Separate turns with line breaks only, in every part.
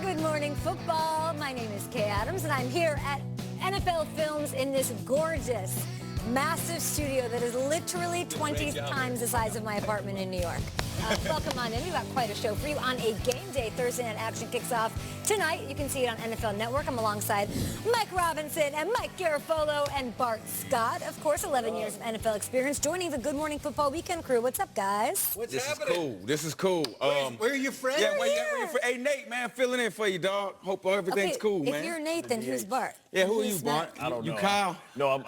Good Morning Football. My name is Kay Adams, and I'm here at NFL Films in this gorgeous, massive studio that is literally 20 times the size of my apartment in New York. Welcome on in. We've got quite a show for you on a game day. Thursday night action kicks off tonight. You can see it on NFL Network. I'm alongside Mike Robinson and Mike Garafolo and Bart Scott. Of course, 11 years of NFL experience joining the Good Morning Football Weekend crew. What's up, guys?
This is cool. This is cool.
Where are your friends?
Yeah, where your friends? Hey, Nate, man, filling in for you, dog. Hope everything's cool, man.
If you're Nate, then who's Bart?
Yeah, who are you, Bart?
I don't know.
You Kyle?
No,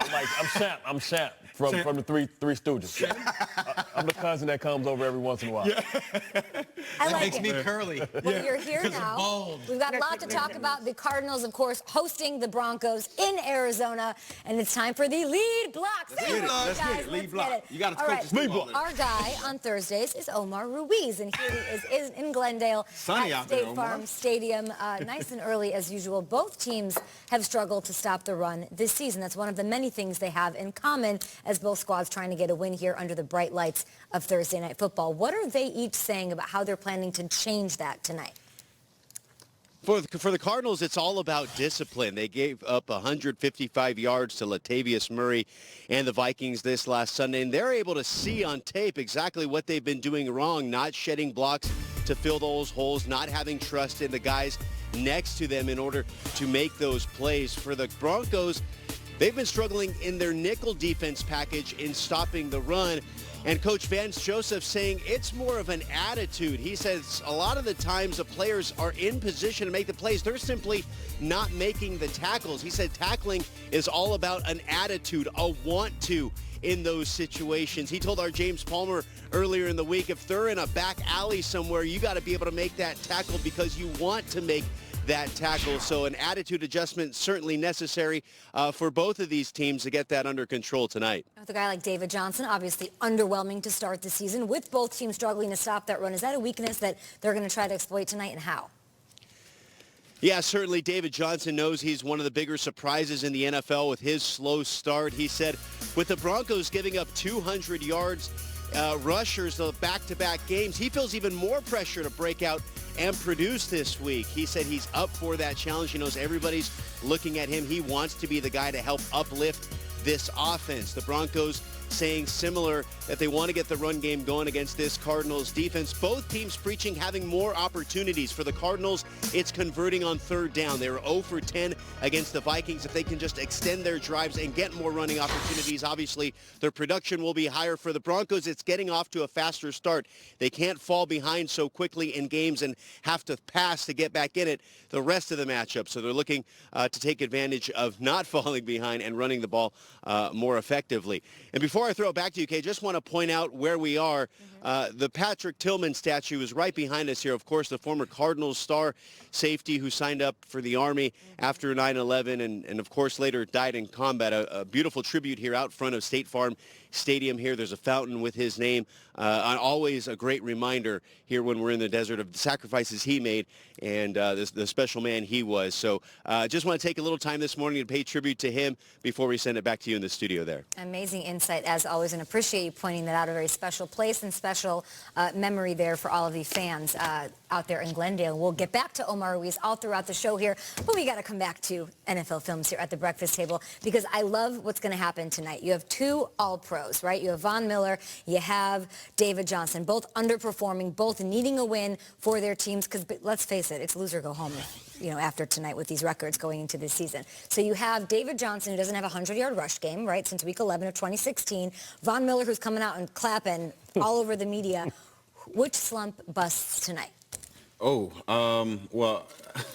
I'm Shap from the Three Stooges. I'm the cousin that comes over every once in a while.
I
That
like
makes
it.
me curly.
Well, you're here now.
Bold.
We've got a lot to talk about. The Cardinals, of course, hosting the Broncos in Arizona, and it's time for the lead block. Say it,
Let's get
guys.
it. Lead
Let's
block.
get it.
You got to
All
coach
right.
this football.
Our guy on Thursdays is Omar Ruiz, and here he is in Glendale
Sunny
at
out there,
State
Omar.
Farm Stadium. Nice and early as usual. Both teams have struggled to stop the run this season. That's one of the many things they have in common, as both squads trying to get a win here under the bright lights of Thursday Night Football. What are they each saying about how they're planning to change that tonight?
For the Cardinals, it's all about discipline. They gave up 155 yards to Latavius Murray and the Vikings this last Sunday, and they're able to see on tape exactly what they've been doing wrong, not shedding blocks to fill those holes, not having trust in the guys next to them in order to make those plays. For the Broncos, they've been struggling in their nickel defense package in stopping the run. And Coach Vance Joseph saying it's more of an attitude. He says a lot of the times the players are in position to make the plays. They're simply not making the tackles. He said tackling is all about an attitude, a want to in those situations. He told our James Palmer earlier in the week, if they're in a back alley somewhere, you got to be able to make that tackle because you want to make that tackle. So an attitude adjustment certainly necessary for both of these teams to get that under control tonight.
With a guy like David Johnson, obviously underwhelming to start the season, with both teams struggling to stop that run. Is that a weakness that they're going to try to exploit tonight, and how?
Yeah, certainly David Johnson knows he's one of the bigger surprises in the NFL with his slow start. He said with the Broncos giving up 200 yards rushers the back-to-back games, he feels even more pressure to break out and produce this week. He said he's up for that challenge. He knows everybody's looking at him. He wants to be the guy to help uplift this offense. The Broncos saying similar, that they want to get the run game going against this Cardinals defense. Both teams preaching having more opportunities. For the Cardinals, it's converting on third down. They were 0 for 10 against the Vikings. If they can just extend their drives and get more running opportunities, obviously their production will be higher. For the Broncos, it's getting off to a faster start. They can't fall behind so quickly in games and have to pass to get back in it the rest of the matchup. So they're looking to take advantage of not falling behind and running the ball more effectively. And before I throw it back to you, Kay, just want to point out where we are. The Patrick Tillman statue is right behind us here. Of course, the former Cardinals star safety who signed up for the Army after 9/11 and of course, later died in combat. A beautiful tribute here out front of State Farm Stadium here. There's a fountain with his name. Always a great reminder here when we're in the desert of the sacrifices he made and the special man he was. So just want to take a little time this morning to pay tribute to him before we send it back to you in the studio there.
Amazing insight, as always, and appreciate you pointing that out. A very special place and special memory there for all of the fans out there in Glendale. We'll get back to Omar Ruiz all throughout the show here, but we got to come back to NFL Films here at the breakfast table because I love what's going to happen tonight. You have two all-pros, right? You have Von Miller, you have David Johnson, both underperforming, both needing a win for their teams because, let's face it, it's lose or go home, after tonight with these records going into this season. So you have David Johnson, who doesn't have a 100-yard rush game, right, since week 11 of 2016. Von Miller, who's coming out and clapping all over the media. Which slump busts tonight?
Well,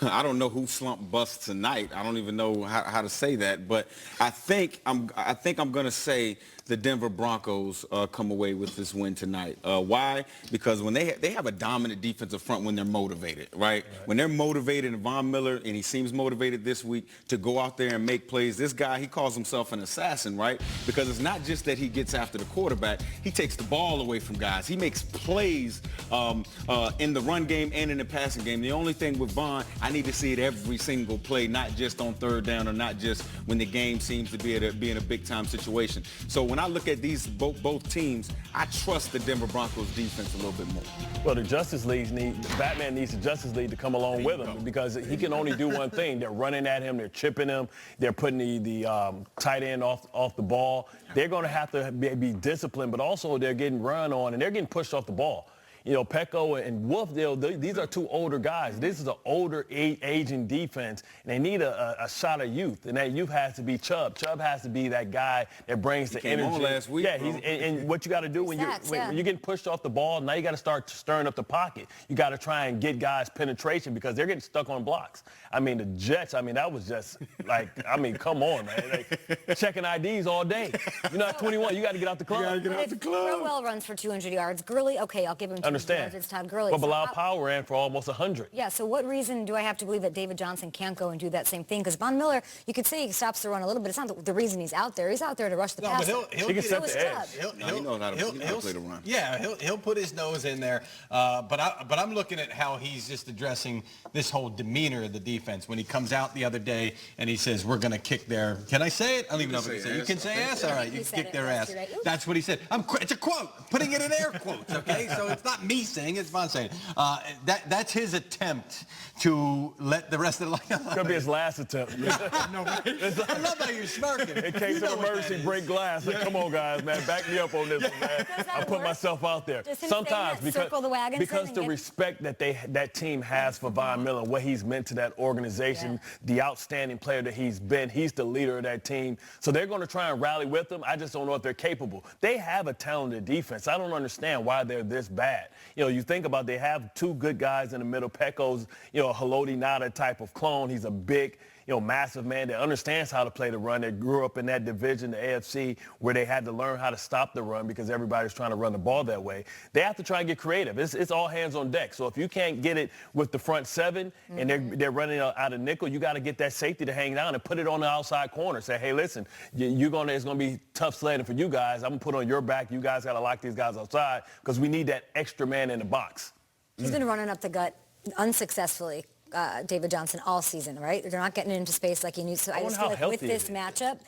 I don't know who slump busts tonight. I don't even know how to say that, but I think I'm going to say the Denver Broncos come away with this win tonight. Why? Because when they have a dominant defensive front when they're motivated, right? When they're motivated, and Von Miller, and he seems motivated this week to go out there and make plays. This guy, he calls himself an assassin, right? Because it's not just that he gets after the quarterback. He takes the ball away from guys. He makes plays in the run game and in the passing game. The only thing with Vaughn, I need to see it every single play, not just on third down or not just when the game seems to be in a big-time situation. So when I look at these both teams, I trust the Denver Broncos defense a little bit more.
Well, Batman needs the Justice League to come along with him because he can only do one thing. They're running at him. They're chipping him. They're putting the tight end off the ball. They're going to have to be disciplined, but also they're getting run on, and they're getting pushed off the ball. You know, Pecco and Wolf, these are two older guys. This is an older, aging defense, and they need a shot of youth, and that youth has to be Chubb. Chubb has to be that guy that brings the energy.
On last week,
yeah, and what you got to do when you're getting pushed off the ball, now you got to start stirring up the pocket. You got to try and get guys penetration because they're getting stuck on blocks. I mean, the Jets, that was just like, come on, man. Like, checking IDs all day. You're not 21. You got to get out the club.
You got to get out the club.
Crowell runs for 200 yards. Gurley, okay, I'll give him 200 yards. It's Todd Gurley.
But Bilal Powell ran for almost 100.
Yeah, so what reason do I have to believe that David Johnson can't go and do that same thing? Because Von Miller, you could say he stops the run a little bit. It's not the reason he's out there. He's out there to rush the pass.
But
he can set the edge.
He'll
play the run.
Yeah, he'll put his nose in there. But I'm looking at how he's just addressing this whole demeanor of the defense. When he comes out the other day and he says, we're going to kick their, can I say it? I don't even know if I can say it. You can say ass? All right, you can kick their ass. That's what he said. It's a quote. Putting it in air quotes, okay? So it's not me saying it, it's Von saying it. That's his attempt to let the rest of the line.
Could be his last attempt.
No, I love how you're smirking.
In case of emergency, break glass. Like, come on, guys, man, back me up on this one, man. I put myself out there. Sometimes because the respect that that team has for Von Miller, what he's meant to that organization, the outstanding player that he's been. He's the leader of that team. So they're going to try and rally with him. I just don't know if they're capable. They have a talented defense. I don't understand why they're this bad. You know, you think about they have two good guys in the middle. Pecco's, a Haloti Nada type of clone. He's a big, massive man that understands how to play the run. That grew up in that division, the AFC, where they had to learn how to stop the run because everybody's trying to run the ball that way. They have to try and get creative. It's all hands on deck. So if you can't get it with the front seven and they're running out of nickel, you got to get that safety to hang down and put it on the outside corner. Say, hey, listen, it's going to be tough sledding for you guys. I'm going to put on your back. You guys got to lock these guys outside because we need that extra man in the box.
He's been running up the gut unsuccessfully. David Johnson all season, right? They're not getting into space like he needs to. I just feel like with this matchup,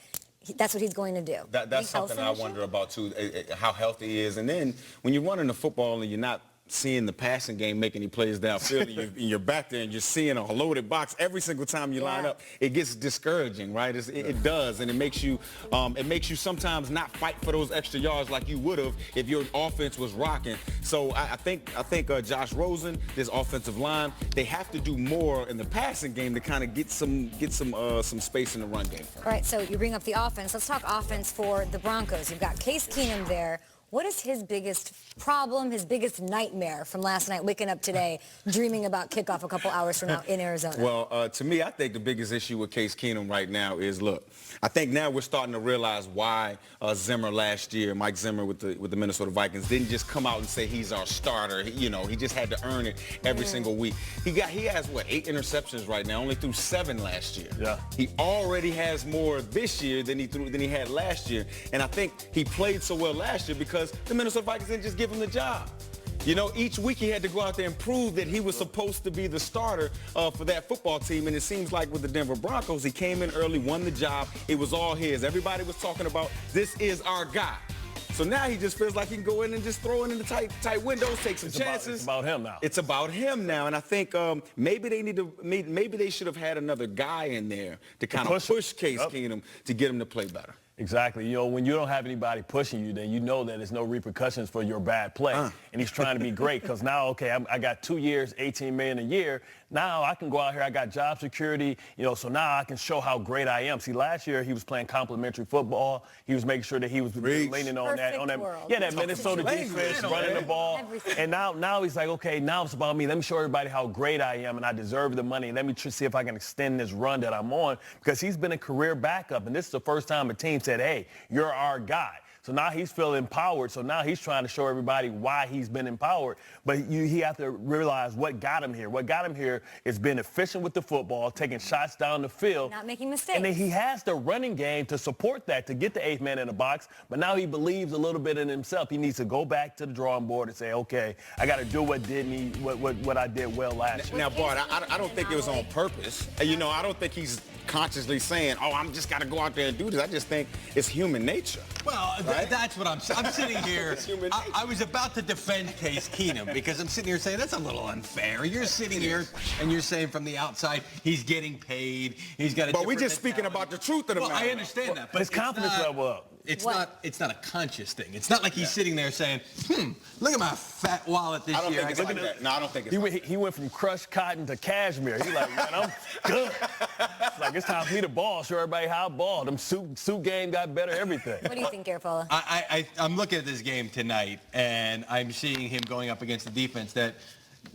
that's what he's going to do.
That's something I wonder about, too, how healthy he is. And then when you're running the football and you're not seeing the passing game make any plays downfield, and you're back there and you're seeing a loaded box every single time you line up, it gets discouraging, right? It does, and it makes you sometimes not fight for those extra yards like you would have if your offense was rocking. So I think Josh Rosen, this offensive line, they have to do more in the passing game to kind of get some space in the run game.
All right, so you bring up the offense. Let's talk offense for the Broncos. You've got Case Keenum there. What is his biggest problem, his biggest nightmare from last night, waking up today, dreaming about kickoff a couple hours from now in Arizona?
Well, to me, I think the biggest issue with Case Keenum right now is, look, I think now we're starting to realize why Zimmer last year, Mike Zimmer with the Minnesota Vikings, didn't just come out and say he's our starter. He just had to earn it every single week. He has, 8 interceptions right now, only threw 7 last year.
Yeah.
He already has more this year than he had last year. And I think he played so well last year because the Minnesota Vikings didn't just give him the job. Each week he had to go out there and prove that he was supposed to be the starter for that football team. And it seems like with the Denver Broncos, he came in early, won the job. It was all his. Everybody was talking about, this is our guy. So now he just feels like he can go in and just throw it in the tight windows, take some chances.
It's about him now.
It's about him now. And I think maybe they should have had another guy in there to kind of push Case Keenum to get him to play better.
Exactly. When you don't have anybody pushing you, then you know that there's no repercussions for your bad play. And he's trying to be great because now, okay, I got 2 years, $18 million a year. Now I can go out here. I got job security, so now I can show how great I am. See, last year he was playing complimentary football. He was making sure that he was leaning on that Minnesota defense, running the ball. And now he's like, okay, now it's about me. Let me show everybody how great I am and I deserve the money. Let me see if I can extend this run that I'm on because he's been a career backup. And this is the first time a team said, hey, you're our guy. So now he's feeling empowered. So now he's trying to show everybody why he's been empowered. But he have to realize what got him here. What got him here is being efficient with the football, taking shots down the field.
Not making mistakes.
And then he has the running game to support that, to get the 8th man in the box. But now he believes a little bit in himself. He needs to go back to the drawing board and say, okay, I got to do what I did well last year.
Now, Bart, I don't think it was on purpose. You know, I don't think he's consciously saying, oh, I'm just got to go out there and do this. I just think it's human nature.
Well,
right?
That's what I'm sitting here. I was about to defend Case Keenum because I'm sitting here saying that's a little unfair. You're sitting here and you're saying from the outside he's getting paid. He's got a
But we're just speaking about the truth of the matter.
I understand that. But
his confidence level up.
It's not a conscious thing. It's not like he's sitting there saying, look at my fat wallet this year.
I don't think it's like that. No, I don't think it's like that.
He went from crushed cotton to cashmere. He's like, man, I'm good. It's like, it's time for me to ball. Show everybody how I ball. Them suit game got better, everything.
What do you think, Garofalo?
I'm looking at this game tonight, and I'm seeing him going up against the defense that,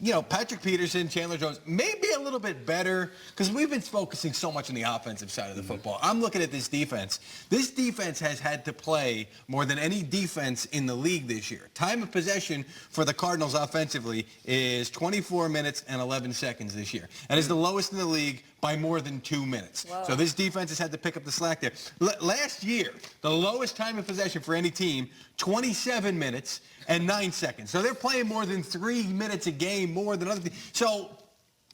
you know, Patrick Peterson, Chandler Jones, may be a little bit better because we've been focusing so much on the offensive side of the football. I'm looking at this defense. This defense has had to play more than any defense in the league this year. Time of possession for the Cardinals offensively is 24 minutes and 11 seconds this year. And is the lowest in the league by more than 2 minutes.
Whoa.
So this defense has had to pick up the slack there. Last year, the lowest time of possession for any team, 27 minutes and 9 seconds. So they're playing more than 3 minutes a game more than other teams. So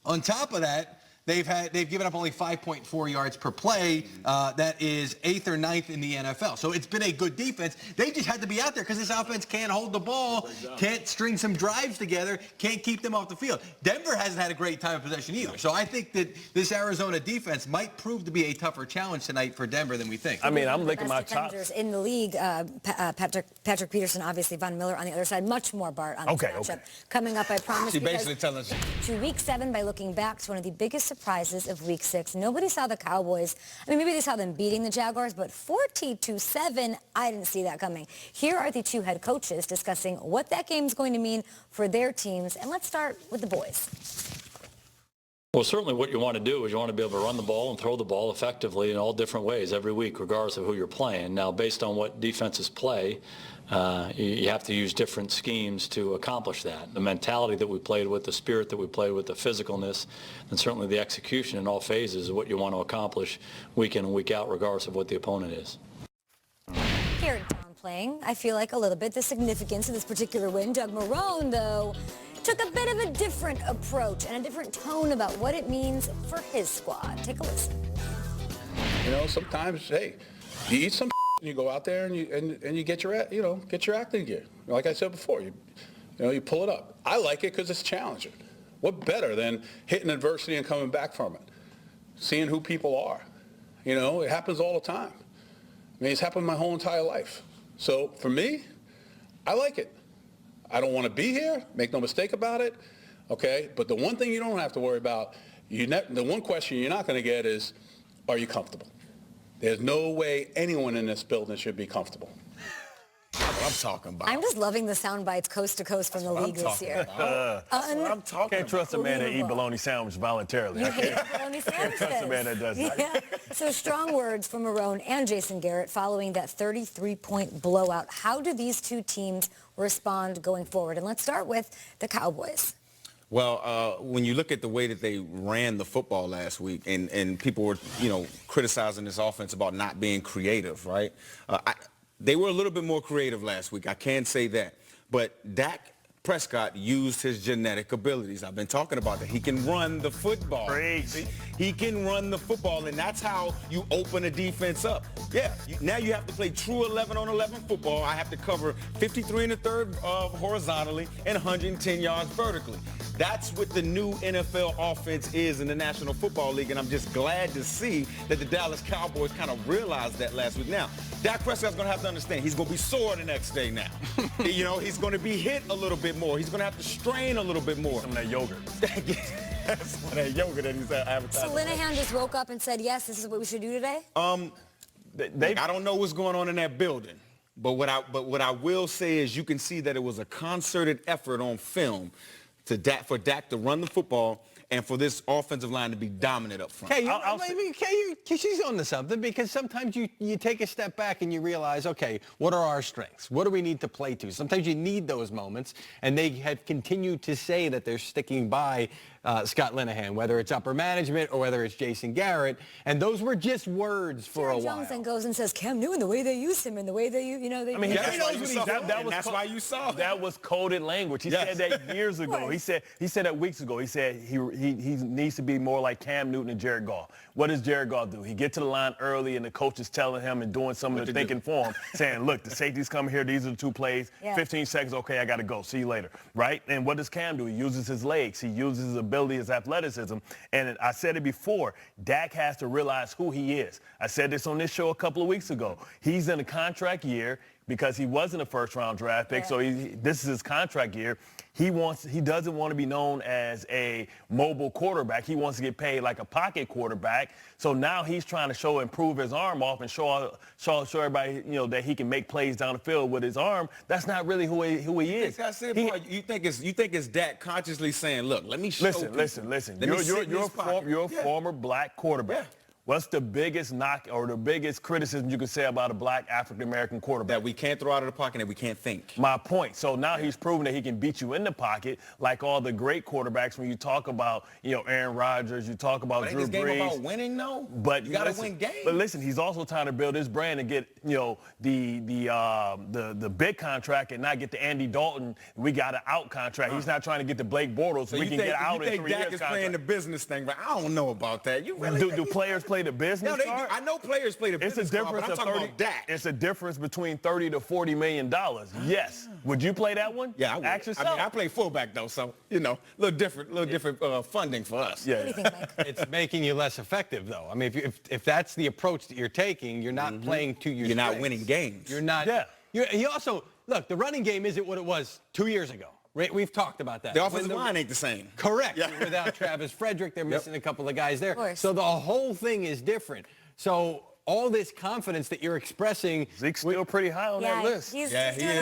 on top of that, they've given up only 5.4 yards per play. That is 8th or 9th in the NFL. So it's been a good defense. They just had to be out there because this offense can't hold the ball, can't string some drives together, can't keep them off the field. Denver hasn't had a great time of possession either. So I think that this Arizona defense might prove to be a tougher challenge tonight for Denver than we think.
I mean, I'm licking my
Best
chops.
defenders in the league. Patrick Peterson, obviously, Von Miller on the other side. Much more, Bart, on this matchup. Coming up, I promise.
She basically telling us
to Week 7 by looking back to one of the biggest surprises of Week 6. Nobody saw the Cowboys. I mean, maybe they saw them beating the Jaguars, but 40-7, I didn't see that coming. Here are the two head coaches discussing what that game's going to mean for their teams. And let's start with the boys.
Well, certainly what you want to do is you want to be able to run the ball and throw the ball effectively in all different ways every week, regardless of who you're playing. Now, based on what defenses play, you have to use different schemes to accomplish that. The mentality that we played with, the spirit that we played with, the physicalness, and certainly the execution in all phases is what you want to accomplish week in and week out, regardless of what the opponent is.
Here, downplaying, I feel like a little bit, the significance of this particular win. Doug Marrone, though, took a bit of a different approach and a different tone about what it means for his squad. Take a listen.
You know, sometimes, hey, you eat some and you go out there and you get your acting gear. Like I said before, you pull it up. I like it because it's challenging. What better than hitting adversity and coming back from it? Seeing who people are. You know, it happens all the time. I mean, it's happened my whole entire life. So for me, I like it. I don't want to be here. Make no mistake about it. Okay, but the one thing you don't have to worry about, the one question you're not going to get is, are you comfortable? There's no way anyone in this building should be comfortable.
That's what I'm talking about.
I'm just loving the sound bites coast to coast from the league this year.
I'm talking. Can't trust a man that eat bologna sandwich voluntarily.
You hate bologna
Can't trust a man that does that.
Yeah. So strong words from Marrone and Jason Garrett following that 33-point blowout. How do these two teams respond going forward? And let's start with the Cowboys.
Well, when you look at the way that they ran the football last week, and people were, criticizing this offense about not being creative, right? They were a little bit more creative last week. I can say that. But Dak Prescott used his genetic abilities. I've been talking about that. He can run the football.
Crazy.
He can run the football, and that's how you open a defense up. Yeah, now you have to play true 11-on-11 football. I have to cover 53 1/3 horizontally and 110 yards vertically. That's what the new NFL offense is in the National Football League, and I'm just glad to see that the Dallas Cowboys kind of realized that last week. Now, Dak Prescott's going to have to understand he's going to be sore the next day now. He's going to be hit a little bit more. He's going to have to strain a little bit more.
Some of that yogurt.
That's some of that yogurt that he's advertising.
So Linehan just woke up and said, yes, this is what we should do today?
I don't know what's going on in that building, but what I will say is you can see that it was a concerted effort on film for Dak to run the football and for this offensive line to be dominant up front.
She's on to something, because sometimes you take a step back and you realize, okay, what are our strengths? What do we need to play to? Sometimes you need those moments, and they have continued to say that they're sticking by Scott Linehan, whether it's upper management or whether it's Jason Garrett, and those were just words for a while.
Jones then goes and says, Cam Newton, the way they use him and the way they, they...
I mean,
that's why you saw
that was coded language. He said that years ago. He said that weeks ago. He said he needs to be more like Cam Newton and Jared Goff. What does Jared Goff do? He gets to the line early, and the coach is telling him and doing some of the thinking for him, saying, look, the safety's coming here. These are the 2 plays. 15 seconds. Okay, I got to go. See you later. Right? And what does Cam do? He uses his legs. He uses his ability, his athleticism. And I said it before, Dak has to realize who he is. I said this on this show a couple of weeks ago. He's in a contract year because he wasn't a first-round draft pick, so this is his contract year. He doesn't want to be known as a mobile quarterback. He wants to get paid like a pocket quarterback. So now he's trying to improve his arm off and show everybody, that he can make plays down the field with his arm. That's not really who he is.
You think it's Dak consciously saying, look, let me show
Listen. You're a former black quarterback. Yeah. What's the biggest knock or the biggest criticism you can say about a black African-American quarterback?
That we can't throw out of the pocket and we can't think.
My point. So now he's proven that he can beat you in the pocket like all the great quarterbacks. When you talk about, Aaron Rodgers, you talk about Drew Brees.
This game about winning, though?
But
you got to win games.
But listen, he's also trying to build his brand and get, the big contract and not get the Andy Dalton, we got an out contract. He's not trying to get the Blake Bortles so we can get out in 3 years.
You think Dak is playing the business thing, but I don't know about that. You really
do players play the business card?
I know players play the business card, but I'm talking about Dak.
It's a difference between $30 to $40 million. Yes. Would you play that one?
Yeah, I would.
Ask yourself.
I play fullback, though, so, a little different funding for us.
Yeah. What do you think, Mike?
It's making you less effective, though. I mean, if that's the approach that you're taking, you're not playing to your strengths.
You're not winning games.
You're not. Yeah. You also, look, the running game isn't what it was 2 years ago. Right? We've talked about that.
The offensive line ain't the same.
Correct. Yeah. Without Travis Frederick, they're missing a couple of guys there. So the whole thing is different. So all this confidence that you're expressing.
Zeke's still pretty high on that list.
He is. Okay.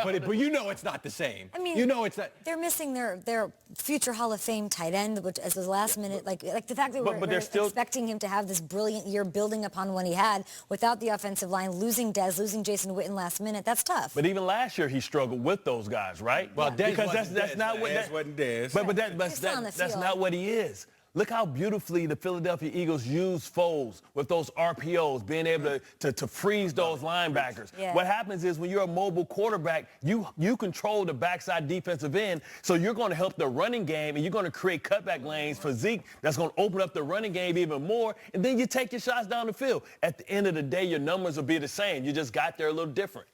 but it's not the same.
I mean,
it's not.
They're missing their future Hall of Fame tight end, which as the last minute, like the fact that we're still expecting him to have this brilliant year building upon what he had without the offensive line, losing Dez, losing Jason Witten last minute. That's tough.
But even last year he struggled with those guys, right?
Well, Dez
because that's not what
Dez wasn't Dez.
But that's not what he is. Look how beautifully the Philadelphia Eagles use Foles with those RPOs, being able to freeze those linebackers. Yeah. What happens is when you're a mobile quarterback, you control the backside defensive end, so you're going to help the running game, and you're going to create cutback lanes for Zeke that's going to open up the running game even more, and then you take your shots down the field. At the end of the day, your numbers will be the same. You just got there a little different.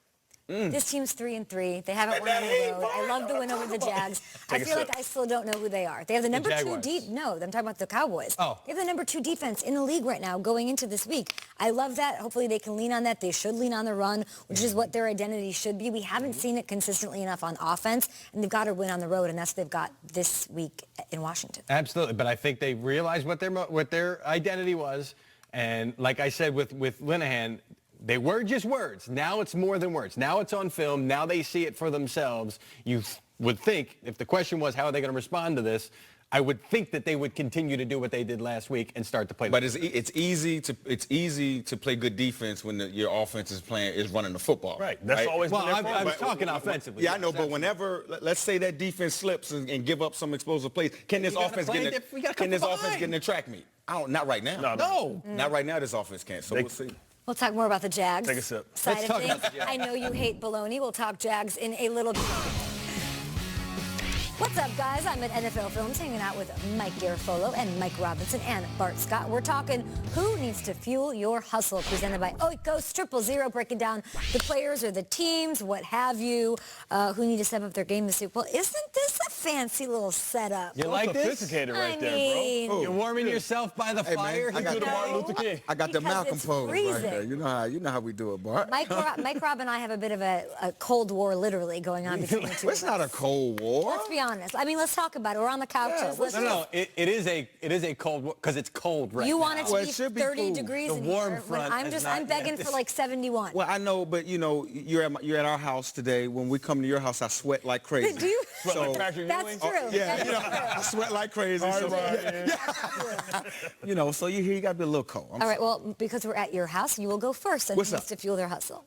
This team's 3-3. They haven't won on the road. I love the win over the Jags. I feel like I still don't know who they are. They have the number 2 No, I'm talking about the Cowboys.
Oh.
They have the number 2 defense in the league right now going into this week. I love that. Hopefully they can lean on that. They should lean on the run, which is what their identity should be. We haven't seen it consistently enough on offense, and they've got to win on the road, and that's what they've got this week in Washington.
Absolutely, but I think they realized what their identity was, and like I said with Linehan, they were just words. Now it's more than words. Now it's on film. Now they see it for themselves. You would think, if the question was how are they going to respond to this, I would think that they would continue to do what they did last week and start to play.
But it's easy to play good defense when your offense is running the football.
Right. That's always been their
I was talking offensively.
Yeah, I know. But whenever, let's say that defense slips and give up some explosive plays, can this offense get in the track meet? Not right now.
No.
Not right now. This offense can't. So we'll see.
We'll talk more about the Jags.
Take a sip.
Side of things. I know you hate baloney. We'll talk Jags in a little bit. What's up, guys? I'm at NFL Films hanging out with Mike Garafolo and Mike Robinson and Bart Scott. We're talking who needs to fuel your hustle, presented by Oikos 000, breaking down the players or the teams, what have you, who need to step up their game this week. Well, isn't this a fancy little setup?
You like this?
Sophisticated right there, bro.
You're warming yourself by the fire.
Man, I got the Martin Luther King. I got the Malcolm pose right there. You know how we do it, Bart.
Mike Rob and I have a bit of a Cold War literally going on between the two of us.
It's not a Cold War.
Let's be honest. honest. I mean, let's talk about it. We're on the couches.
It is a cold because it's cold right now.
You want it to
Well,
be
it should be
30
cool.
degrees
The
in
warm
here.
front is
I'm
not
begging
yet.
for like 71.
Well, I know, but you're at our house today. When we come to your house, I sweat like crazy.
Do you?
So,
That's true.
yeah,
That's
I sweat like crazy.
All
So,
right,
so you got to be a little cold.
All right, well, because we're at your house, you will go first and
What's
needs
up?
to fuel their hustle.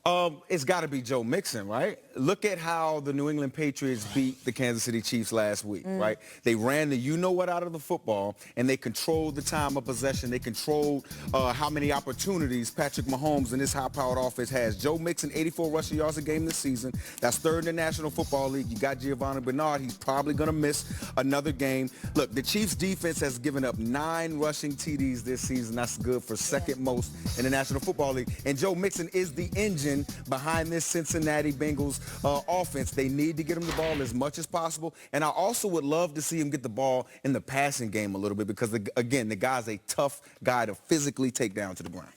It's got to be Joe Mixon, right? Look at how the New England Patriots beat the Kansas City Chiefs last week, right? They ran the you-know-what out of the football, and they controlled the time of possession. They controlled how many opportunities Patrick Mahomes and this high-powered offense has. Joe Mixon, 84 rushing yards a game this season. That's third in the National Football League. You got Giovanni Bernard. He's probably going to miss another game. Look, the Chiefs' defense has given up 9 rushing TDs this season. That's good for second most in the National Football League. And Joe Mixon is the engine behind this Cincinnati Bengals offense. They need to get him the ball as much as possible. And I also would love to see him get the ball in the passing game a little bit because, again, the guy's a tough guy to physically take down to the ground.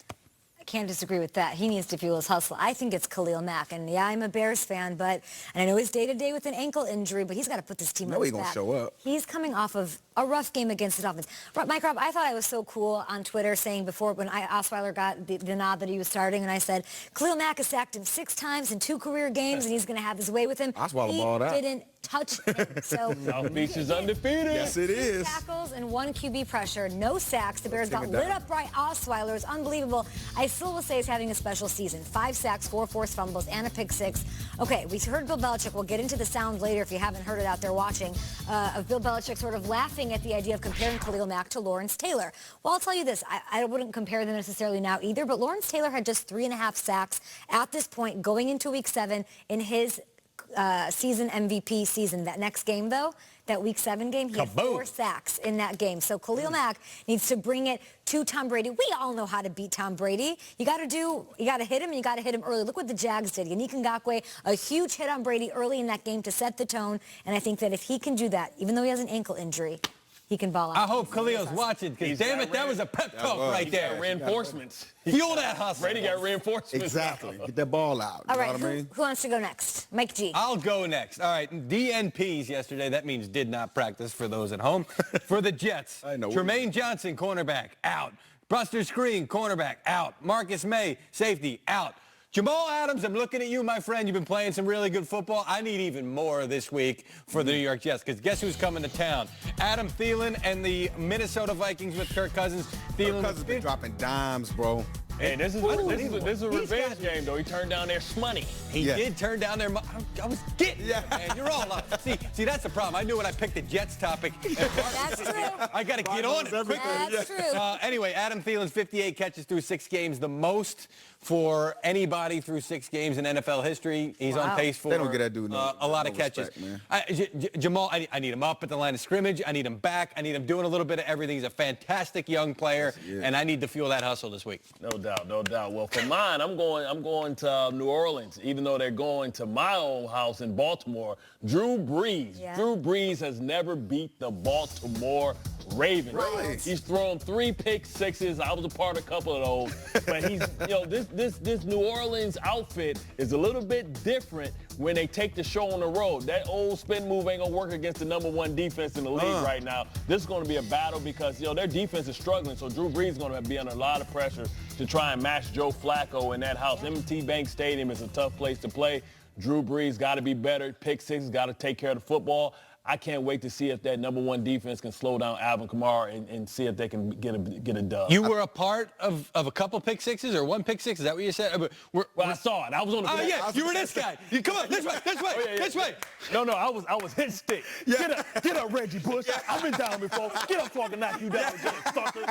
I can't disagree with that. He needs to fuel his hustle. I think it's Khalil Mack. And yeah, I'm a Bears fan, and I know he's day-to-day with an ankle injury, but he's got to put this team on his back.
He's going to show up.
He's coming off of a rough game against the Dolphins. Mike Rob, I thought I was so cool on Twitter saying before when Osweiler got the nod that he was starting, and I said, Khalil Mack has sacked him 6 times in 2 career games, and he's going to have his way with him.
Osweiler balled out.
He didn't touch him. So
South Beach is undefeated.
Yes, it is.
2 tackles and 1 QB pressure, no sacks. The Bears got lit up by Osweiler. It's unbelievable. I still will say he's having a special season. 5 sacks, 4 forced fumbles, and a pick 6. Okay, we heard Bill Belichick. We'll get into the sound later if you haven't heard it out there watching, of Bill Belichick sort of laughing at the idea of comparing Khalil Mack to Lawrence Taylor. Well, I'll tell you this. I wouldn't compare them necessarily now either, but Lawrence Taylor had just 3.5 sacks at this point going into Week 7 in his season MVP season. That next game, though, that Week 7 game, he had 4 sacks in that game. So Khalil Mack needs to bring it to Tom Brady. We all know how to beat Tom Brady. You got to hit him, and you got to hit him early. Look what the Jags did. Yannick Ngakoue, a huge hit on Brady early in that game to set the tone. And I think that if he can do that, even though he has an ankle injury, he can ball out.
I hope Khalil's watching, because damn it, that was a pep talk right there.
Reinforcements.
Fuel that hustle.
Brady got reinforcements.
Exactly. Get that ball out.
All
You
right,
know what I mean?
who wants to go next? Mike G.
I'll go next. All right, DNPs yesterday. That means did not practice for those at home. For the Jets,
I know.
Tremaine Johnson, cornerback, out. Buster Screen, cornerback, out. Marcus May, safety, out. Jamal Adams, I'm looking at you, my friend. You've been playing some really good football. I need even more this week for the New York Jets, because guess who's coming to town? Adam Thielen and the Minnesota Vikings with Kirk Cousins.
Kirk Cousins been dropping dimes, bro.
Hey, this is a revenge game, though. He turned down their money.
He did turn down their money. I was getting it, man. You're all up. See, that's the problem. I knew when I picked the Jets topic.
That's true.
I got to get on it quickly.
That's true.
Anyway, Adam Thielen's 58 catches through 6 games, the most for anybody through 6 games in NFL history. He's on pace for
They don't get that dude
a lot of catches.
Respect, man.
Jamal, I need him up at the line of scrimmage. I need him back. I need him doing a little bit of everything. He's a fantastic young player, and I need to fuel that hustle this week.
No doubt, no doubt. Well, for mine, I'm going to New Orleans, even though they're going to my own house in Baltimore. Drew Brees.
Yeah.
Drew Brees has never beat the Baltimore Ravens.
Really?
He's thrown 3 pick sixes. I was a part of a couple of those. But he's, this New Orleans outfit is a little bit different when they take the show on the road. That old spin move ain't gonna work against the #1 defense in the league right now. This is gonna be a battle because their defense is struggling. So Drew Brees is gonna be under a lot of pressure to try and match Joe Flacco in that house. M&T Bank Stadium is a tough place to play. Drew Brees got to be better. Pick six, got to take care of the football. I can't wait to see if that #1 defense can slow down Alvin Kamara and see if they can get a dub.
You were a part of a couple pick sixes or 1 pick six? Is that what you said?
I saw it. I was on the.
Oh yeah, you were this guy. Come on, this way, this way.
No, I was hit stick. Yeah. Get up, Reggie Bush. I've been down before. Get up so I can knock you down again, sucker.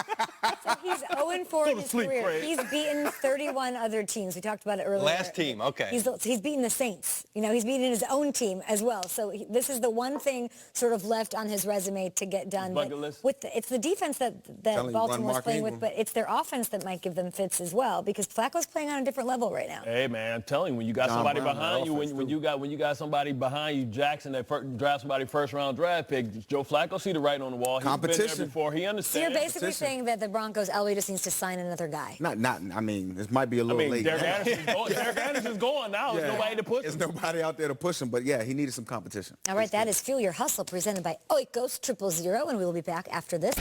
So he's 0-4 in his career.
Fred.
He's beaten 31 other teams. We talked about it earlier.
Last team, okay.
He's beaten the Saints. He's beaten his own team as well. So this is the one thing sort of left on his resume to get done.
Bucket list.
It's the defense that Baltimore's playing with, but it's their offense that might give them fits as well, because Flacco's playing on a different level right now.
Hey man, I'm telling you, when you got somebody behind you, when you got somebody behind you, Jackson, that draft somebody first-round draft pick, Joe Flacco see the writing on the wall. He's been there before. He understands.
So you're basically saying that the Broncos Elway just needs to sign another guy?
I mean, this might be a little late.
Derek Anderson's going now. There's nobody to push him.
There's nobody out there to push him, but yeah, he needed some competition.
All right, that is Fuel Your Hustle presented by Oikos 000, and we will be back after this.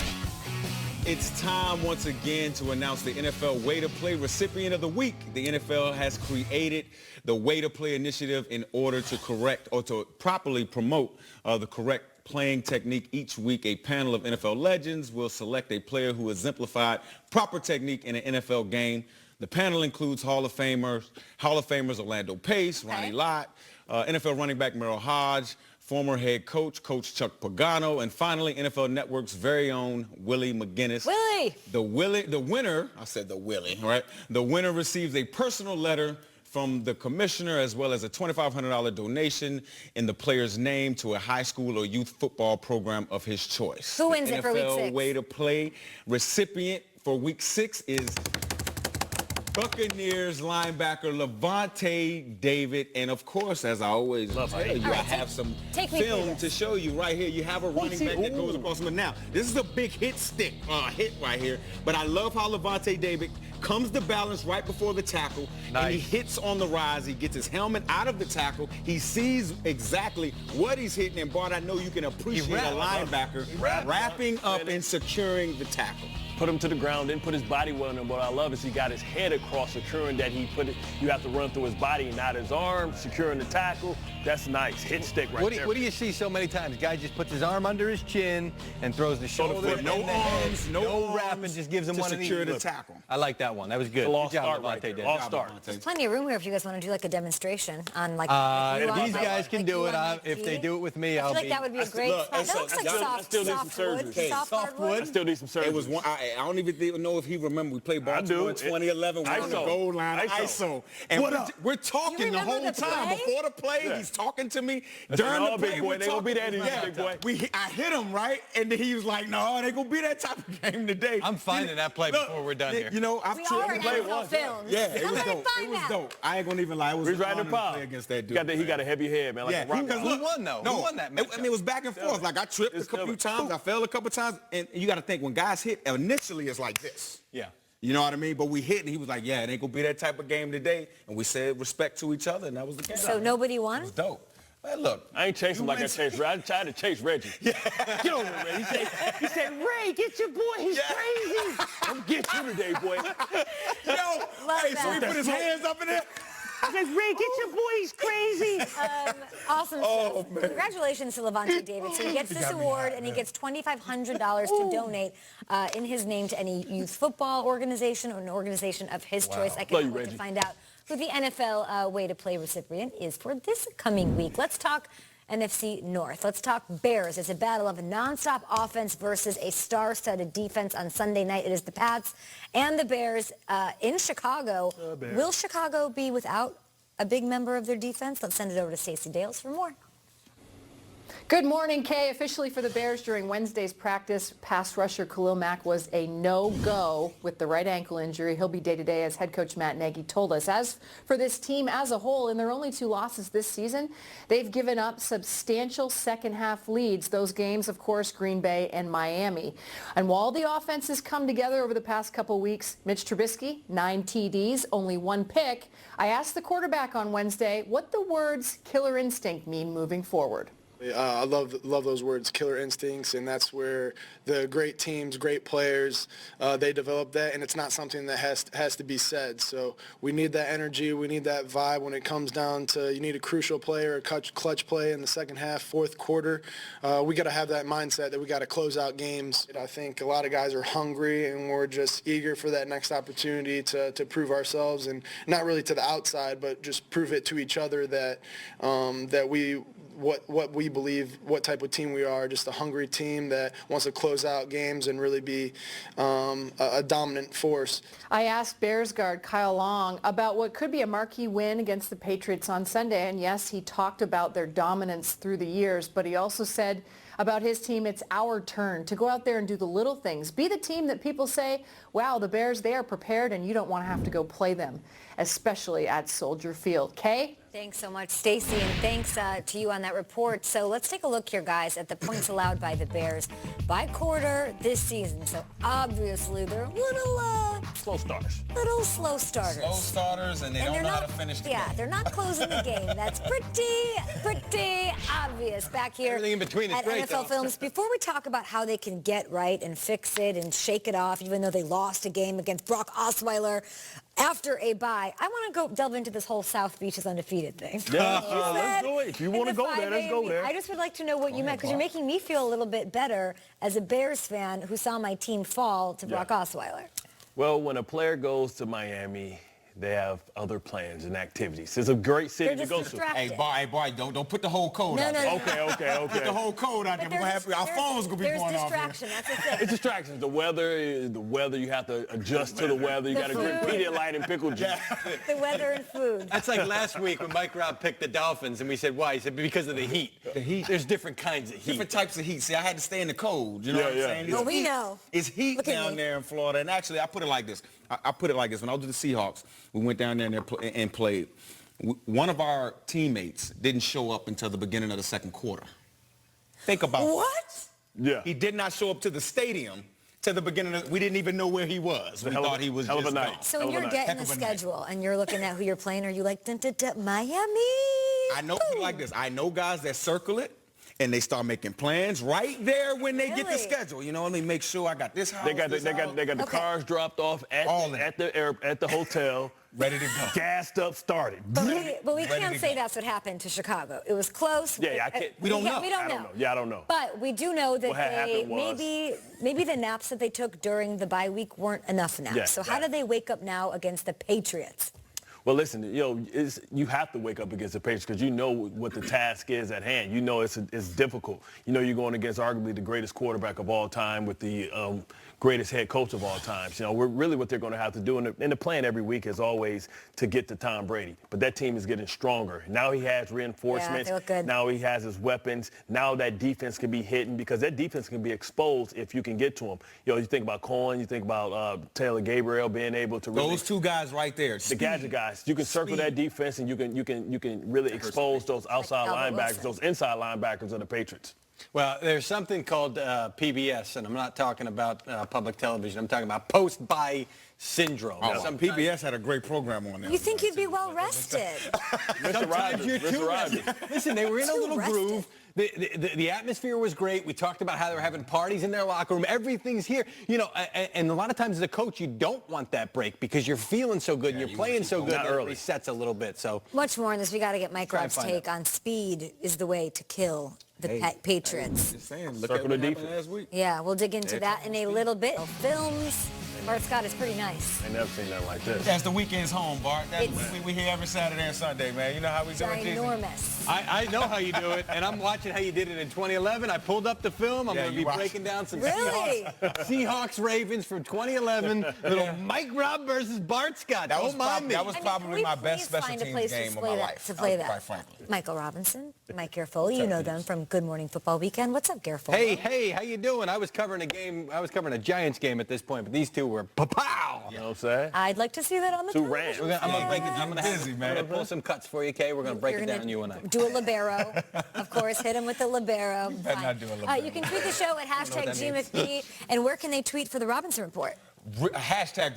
It's time once again to announce the NFL Way to Play recipient of the week. The NFL has created the Way to Play initiative in order to correct or to properly promote the correct playing technique. Each week, a panel of NFL legends will select a player who exemplified proper technique in an NFL game. The panel includes Hall of Famers Orlando Pace, Ronnie Lott, NFL running back Merrill Hodge, former head coach Chuck Pagano, and finally, NFL Network's very own Willie McGinnis.
Willie!
The winner, I said the Willie, right? The winner receives a personal letter from the commissioner as well as a $2,500 donation in the player's name to a high school or youth football program of his choice.
Who wins it for week 6?
NFL Way to Play recipient for week 6 is Buccaneers linebacker Lavonte David, and of course, as I always tell you, I have some film to show you right here. You have a running back that goes across him. Now, this is a big hit right here, but I love how Lavonte David comes to balance right before the tackle, and he hits on the rise. He gets his helmet out of the tackle. He sees exactly what he's hitting, and Bart, I know you can appreciate a linebacker wrapping up and securing the tackle.
Put him to the ground, then put his body well on him. What I love is he got his head across, securing that you have to run through his body, not his arm, securing the tackle. That's nice. Hit stick right there.
What do you see so many times? Guy just puts his arm under his chin and throws the shoulder.
No arms, no
wrap, and just gives him one to
secure the tackle.
I like that one. That was good.
Good job,
right there.
All start.
There's plenty of room here if you guys want to do like a demonstration on like.
If these guys can do it, if they do it with me, I'll be.
I feel like that would be a great spot. That looks like soft wood.
I still need some surgery.
It was one. I don't even know if he remember. We played Baltimore in 2011. We're on the goal line. ISO. And we're talking the whole time before the play. He's talking to me during the play.
They gonna be that easy, big boy.
I hit him right, and then he was like, "No, they gonna be that type of game today."
I'm finding that play before we're done here.
You know, I've
played one.
Yeah, it was dope. It was dope. I ain't gonna even lie. It was fun to play against that dude.
He got a heavy head, man.
Yeah,
because who won though? Who won that match?
I mean, it was back and forth. Like I tripped a couple times, I fell a couple times, and you got to think when guys hit initially, it's like this.
Yeah.
You know what I mean? But we hit, and he was like, "Yeah, it ain't gonna be that type of game today." And we said respect to each other, and that was the game.
So nobody won?
It was dope. Man, look,
I ain't chasing like I chased Reggie. I tried to chase Reggie.
Yeah.
Get over here, Reggie. He said, Ray, get your boy. He's crazy. I'm get you today, boy.
So he put his hands up in there.
He says, Ray, get your boy. He's crazy.
Awesome stuff. Congratulations to Lavonte David. So he gets this award, and he gets $2,500 to donate in his name to any youth football organization or an organization of his choice. I can't wait to find out who the NFL Way to Play recipient is for this coming week. Let's talk NFC North. Let's talk Bears. It's a battle of a nonstop offense versus a star-studded defense on Sunday night. It is the Pats and the Bears in Chicago. Will Chicago be without a big member of their defense? Let's send it over to Stacey Dales for more.
Good morning, Kay. Officially for the Bears during Wednesday's practice, pass rusher Khalil Mack was a no-go with the right ankle injury. He'll be day-to-day, as head coach Matt Nagy told us. As for this team as a whole, in their only 2 losses this season, they've given up substantial second-half leads. Those games, of course, Green Bay and Miami. And while the offenses come together over the past couple weeks, Mitch Trubisky, 9 TDs, only 1 pick. I asked the quarterback on Wednesday what the words killer instinct mean moving forward.
I love those words, killer instincts, and that's where the great teams, great players, they develop that, and it's not something that has to be said. So we need that energy, we need that vibe when it comes down to you need a crucial play or a clutch play in the second half, fourth quarter. We got to have that mindset that we got to close out games. I think a lot of guys are hungry, and we're just eager for that next opportunity to prove ourselves, and not really to the outside, but just prove it to each other that that what we believe, what type of team we are, just a hungry team that wants to close out games and really be a dominant force.
I asked Bears guard Kyle Long about what could be a marquee win against the Patriots on Sunday, and yes, he talked about their dominance through the years, but he also said About his team, it's our turn to go out there and do the little things. Be the team that people say, wow, the Bears, they are prepared and you don't want to have to go play them, especially at Soldier Field. Kay?
Thanks so much, Stacey, and thanks to you on that report. So let's take a look here, guys, at the points allowed by the Bears by quarter this season. So obviously they're a little
slow starters.
Little slow starters.
Slow starters, and they don't know how to finish the game.
Yeah, they're not closing the game. That's pretty obvious back here
Everything in between is
at
great,
NFL
though.
Films. Before we talk about how they can get right and fix it and shake it off, even though they lost a game against Brock Osweiler after a bye, I want to go delve into this whole South Beach is undefeated thing.
Yeah, let's do it. If you want to go there, let's go there.
I just would like to know what you meant, because you're making me feel a little bit better as a Bears fan who saw my team fall to Brock Osweiler.
Well, when a player goes to Miami, they have other plans and activities. It's a great city to go to.
Hey, boy, don't put the whole code out there.
Okay.
Put the whole code out there. We're gonna have our phones gonna be going off here.
There's distraction. That's the thing.
It's distractions. The weather, you have to adjust to the weather. You got to drink Pedialyte and pickle juice.
The weather and food.
That's like last week when Mike Robb picked the Dolphins, and we said, why? He said, because of the heat. The heat. There's different kinds of heat.
Different types of heat. See, I had to stay in the cold. You know what I'm saying?
Well, we know.
It's heat down there in Florida. And actually, I put it like this. I put it like this. When I was with the Seahawks, we went down there and played. One of our teammates didn't show up until the beginning of the second quarter. Think about it.
What?
Yeah.
He did not show up to the stadium to the beginning. We didn't even know where he was. We thought he was
hell of
just
a night.
gone.
So when you're getting the schedule and you're looking at who you're playing, are you like, Miami?
I know people like this. I know guys that circle it. And they start making plans right there when they get the schedule. You know, let me make sure I got this house.
They got the cars dropped off at the hotel.
Ready to go.
Gassed up, started.
But we can't say that's what happened to Chicago. It was close.
Yeah, I can't.
We don't know.
We don't know.
Yeah, I don't know.
But we do know that
they
maybe the naps that they took during the bye week weren't enough naps.
Yeah,
so how do they wake up now against the Patriots?
Well, listen, you have to wake up against the Patriots because you know what the task is at hand. You know it's difficult. You know you're going against arguably the greatest quarterback of all time with the greatest head coach of all time. You know, really what they're going to have to do, and the plan every week is always to get to Tom Brady. But that team is getting stronger. Now he has reinforcements.
Yeah, they look good.
Now he has his weapons. Now that defense can be hidden because that defense can be exposed if you can get to him. You think about Cohen, you think about Taylor Gabriel being able to really.
Those two guys right there.
The gadget guys. You can circle that defense and you can really expose those outside linebackers, those inside linebackers of the Patriots.
Well, there's something called PBS, and I'm not talking about public television. I'm talking about post-buy syndrome.
PBS had a great program on there.
You think you'd be well rested?
Sometimes you're too rested. Listen, they were in a little groove. The atmosphere was great. We talked about how they were having parties in their locker room. Everything's here. And a lot of times as a coach, you don't want that break because you're feeling so good and you're playing so good that it resets a little bit. So
much more on this. We got to get Mike Robb's take on speed is the way to kill the Patriots.
Just saying, look at what happened last week.
Yeah, we'll dig into that in a little bit. Films. Bart Scott is pretty nice.
I never seen nothing like this.
That's the weekend's home, Bart. We here every Saturday and Sunday, man. You know how we do it,
Ginormous.
I know how you do it, and I'm watching how you did it in 2011. I pulled up the film. I'm going to be breaking down some Seahawks Ravens from 2011. Little Mike Robb versus Bart Scott. That was
probably my best special teams game of my life.
To play that.
Quite frankly.
Michael Robinson, Mike Garafoli, you know them from Good Morning Football Weekend. What's up, Garafoli?
Hey, how you doing? I was covering a Giants game at this point, but these two were pow.
You know what I'm saying?
I'd like to see that on the television.
I'm going to break it. I'm going to pull some cuts for you, Kay. We're going to break it down, you and I.
Do a libero. Of course, hit him with the libero.
Better not do a libero.
You can tweet the show at #GMFB. And where can they tweet for the Robinson Report?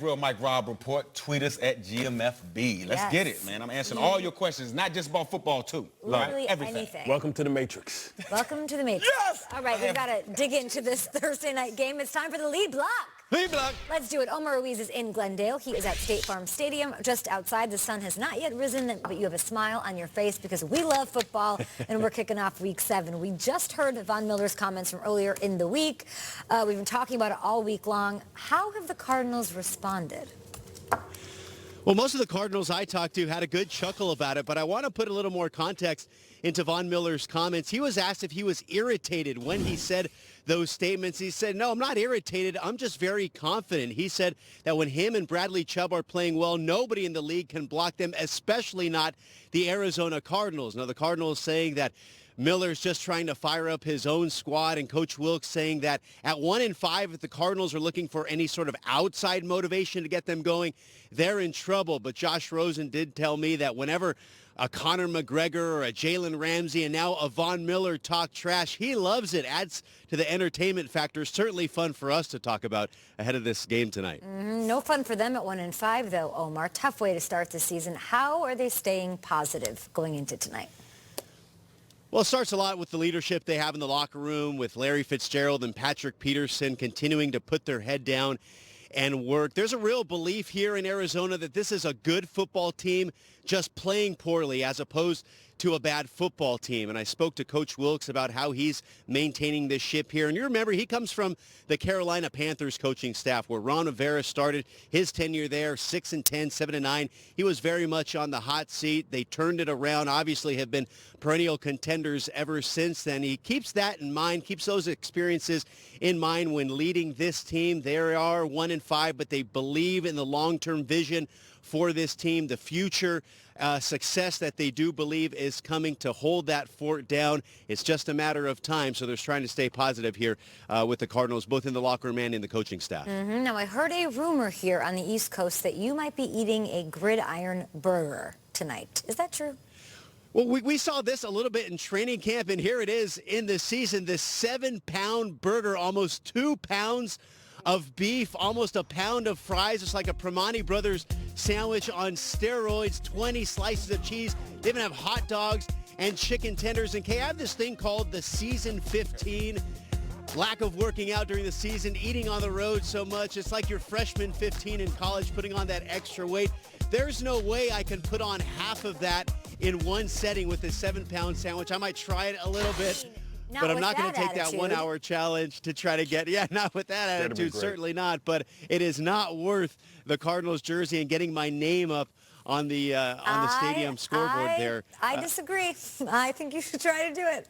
#Real Mike Robb Report. Tweet us at GMFB. Let's get it, man. I'm answering all your questions, not just about football, too.
Literally
everything.
anything.
Welcome to the Matrix.
Welcome to the Matrix.
Yes!
All right, we've got to dig into this Thursday night game. It's time for the lead block.
Lead block.
Let's do it. Omar Ruiz is in Glendale. He is at State Farm Stadium just outside. The sun has not yet risen, but you have a smile on your face because we love football, and we're kicking off Week 7. We just heard Von Miller's comments from earlier in the week. We've been talking about it all week long. How have the Cardinals responded?
Well, most of the Cardinals I talked to had a good chuckle about it, but I want to put a little more context into Von Miller's comments. He was asked if he was irritated when he said those statements. He said, no, I'm not irritated. I'm just very confident. He said that when him and Bradley Chubb are playing well, nobody in the league can block them, especially not the Arizona Cardinals. Now, the Cardinals saying that Miller's just trying to fire up his own squad, and Coach Wilks saying that at 1-5, if the Cardinals are looking for any sort of outside motivation to get them going, they're in trouble. But Josh Rosen did tell me that whenever a Conor McGregor or a Jalen Ramsey and now a Von Miller talk trash, he loves it. Adds to the entertainment factor. Certainly fun for us to talk about ahead of this game tonight.
No fun for them at 1-5, though, Omar. Tough way to start the season. How are they staying positive going into tonight?
Well, it starts a lot with the leadership they have in the locker room, with Larry Fitzgerald and Patrick Peterson continuing to put their head down and work. There's a real belief here in Arizona that this is a good football team just playing poorly as opposed to a bad football team. And I spoke to Coach Wilks about how he's maintaining this ship here. And you remember, he comes from the Carolina Panthers coaching staff where Ron Rivera started his tenure there, 6-10, 7-9. He was very much on the hot seat. They turned it around, obviously have been perennial contenders ever since then. He keeps that in mind, keeps those experiences in mind when leading this team. They are 1-5, but they believe in the long-term vision for this team, the future success that they do believe is coming to hold that fort down. It's just a matter of time, so they're trying to stay positive here with the Cardinals, both in the locker room and in the coaching staff.
Now, I heard a rumor here on the East Coast that you might be eating a gridiron burger tonight. Is that true?
Well, we saw this a little bit in training camp, and here it is in the season, this 7-pound burger, almost 2 pounds of beef, almost a pound of fries. It's like a Primanti Brothers sandwich on steroids, 20 slices of cheese. They even have hot dogs and chicken tenders. And Kay, I have this thing called the Season 15. Lack of working out during the season, eating on the road so much. It's like your freshman 15 in college putting on that extra weight. There's no way I can put on half of that in one setting with this 7-pound sandwich. I might try it a little bit. But I'm not going to take that 1-hour challenge to try to get, not with that attitude, certainly not. But it is not worth the Cardinals jersey and getting my name up on the stadium scoreboard there.
I disagree. I think you should try to do it.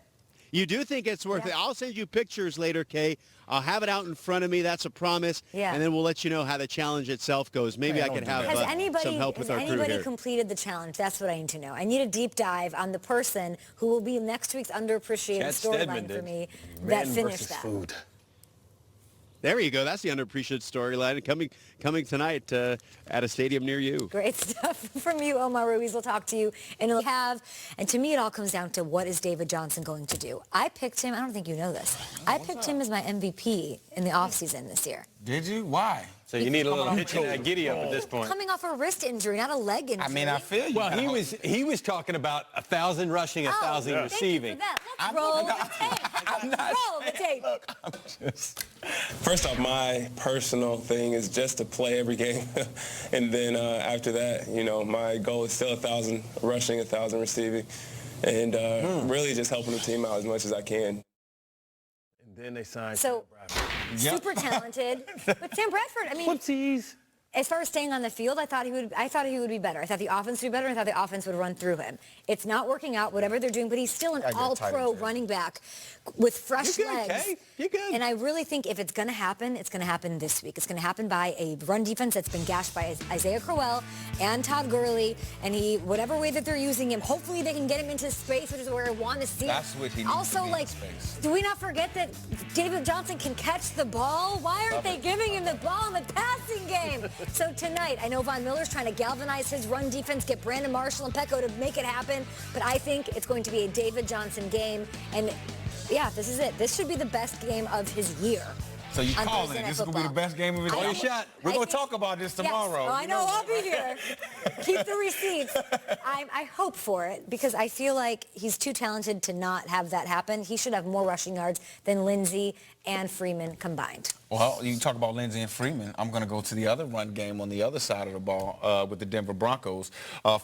You do think it's worth it? I'll send you pictures later, Kay. I'll have it out in front of me. That's a promise.
Yeah.
And then we'll let you know how the challenge itself goes. Maybe I can have some help with our crew here.
Has anybody completed the challenge? That's what I need to know. I need a deep dive on the person who will be next week's underappreciated storyline for me that finished that. Food.
There you go. That's the underappreciated storyline coming tonight at a stadium near you.
Great stuff from you, Omar Ruiz. We'll talk to you. And to me, it all comes down to what is David Johnson going to do. I picked him. I don't think you know this. I picked him as my MVP in the offseason this year.
Did you? Why?
So you need a little hitch in that giddy up at this point.
Coming off a wrist injury, not a leg injury.
I mean, I feel you.
Well, he was talking about 1,000 rushing, 1,000 receiving.
Thank you for that. Let's roll the tape. Roll the tape.
Look, first off, my personal thing is just to play every game. And then after that, my goal is still 1,000 rushing, 1,000 receiving. And really just helping the team out as much as I can.
And then they signed
super talented. But Sam Bradford, I mean,
whoopsies.
As far as staying on the field, I thought he would be better. I thought the offense would be better. I thought the offense would run through him. It's not working out, whatever they're doing, but he's still an all-pro running back with fresh legs.
Okay. You're good.
And I really think if it's going to happen this week. It's going to happen by a run defense that's been gashed by Isaiah Crowell and Todd Gurley, and whatever way that they're using him, hopefully they can get him into space, which is where I want to see him.
That's what he needs
also,
to be in space.
Do we not forget that David Johnson can catch the ball? Why aren't they giving him the ball in the passing game? So tonight, I know Von Miller's trying to galvanize his run defense, get Brandon Marshall and Pecco to make it happen, but I think it's going to be a David Johnson game, and yeah, this is it. This should be the best game of his year.
So you calling it? This is going to be the best game of his year?
Shot.
We're going to talk about this tomorrow.
Yes. I know. I'll be here. Keep the receipts. I hope for it because I feel like he's too talented to not have that happen. He should have more rushing yards than Lindsey and Freeman combined.
Well, you talk about Lindsey and Freeman. I'm going to go to the other run game on the other side of the ball with the Denver Broncos.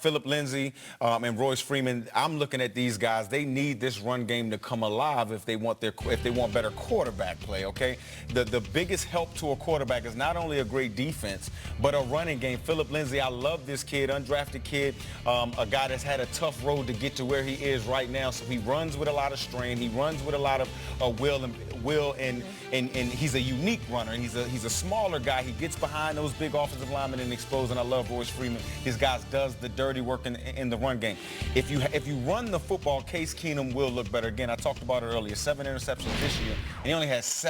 Philip Lindsey and Royce Freeman, I'm looking at these guys. They need this run game to come alive if they want better quarterback play, okay? The biggest help to a quarterback is not only a great defense, but a running game. Philip Lindsey, I love this kid, undrafted kid, a guy that's had a tough road to get to where he is right now. So he runs with a lot of strain. He runs with a lot of will will, and he's a unique runner. And he's a smaller guy. He gets behind those big offensive linemen and explodes. And I love Royce Freeman. These guys does the dirty work in the run game. If you run the football, Case Keenum will look better. Again, I talked about it earlier. 7 interceptions this year, and he only has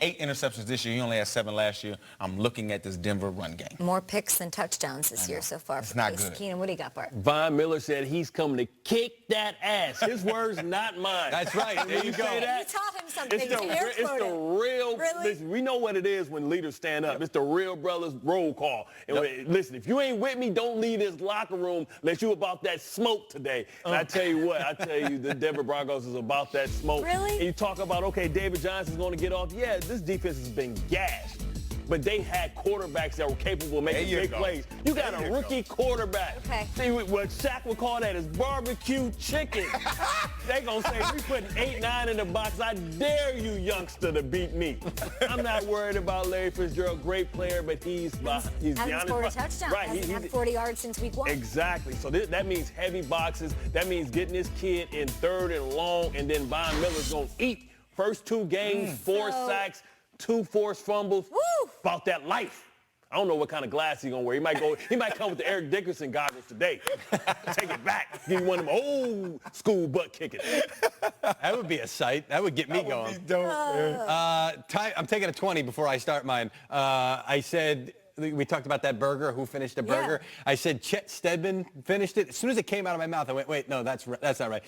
8 interceptions this year. He only had 7 last year. I'm looking at this Denver run game.
More picks than touchdowns this year so far.
It's not
Case
good.
Keenum, what do you got, Bart?
Von Miller said he's coming to kick that ass. His words, not mine.
That's right. There you go.
You taught him something.
It's the real.
Really?
Listen, we know what it is when leaders stand up. It's the real brothers roll call. And listen, if you ain't with me, don't leave this locker room unless you about that smoke today. And I tell you what, the Denver Broncos is about that smoke.
Really?
And you talk about, okay, David Johnson's going to get off. Yeah, this defense has been gashed. But they had quarterbacks that were capable of making big plays. You got a rookie quarterback.
Okay.
See, what Shaq would call that is barbecue chicken. They gonna say, we putting 8, 9 in the box. I dare you, youngster, to beat me. I'm not worried about Larry Fitzgerald. Great player, but he's
hasn't scored a touchdown.
Right.
Hasn't had 40 yards since week 1.
Exactly. So that means heavy boxes. That means getting this kid in 3rd and long, and then Von Miller's gonna eat. First 2 games, 4 sacks, 2 forced fumbles.
Woo!
About that life. I don't know what kind of glass he's gonna wear. He might come with the Eric Dickerson goggles today. Take it back. Give me one of them old school butt kicking.
That would be a sight. That would get me going. I'm taking a 20 before I start mine. I said, we talked about that burger, who finished the burger. Yeah. I said Chet Steadman finished it. As soon as it came out of my mouth, I went, wait, no, that's not right.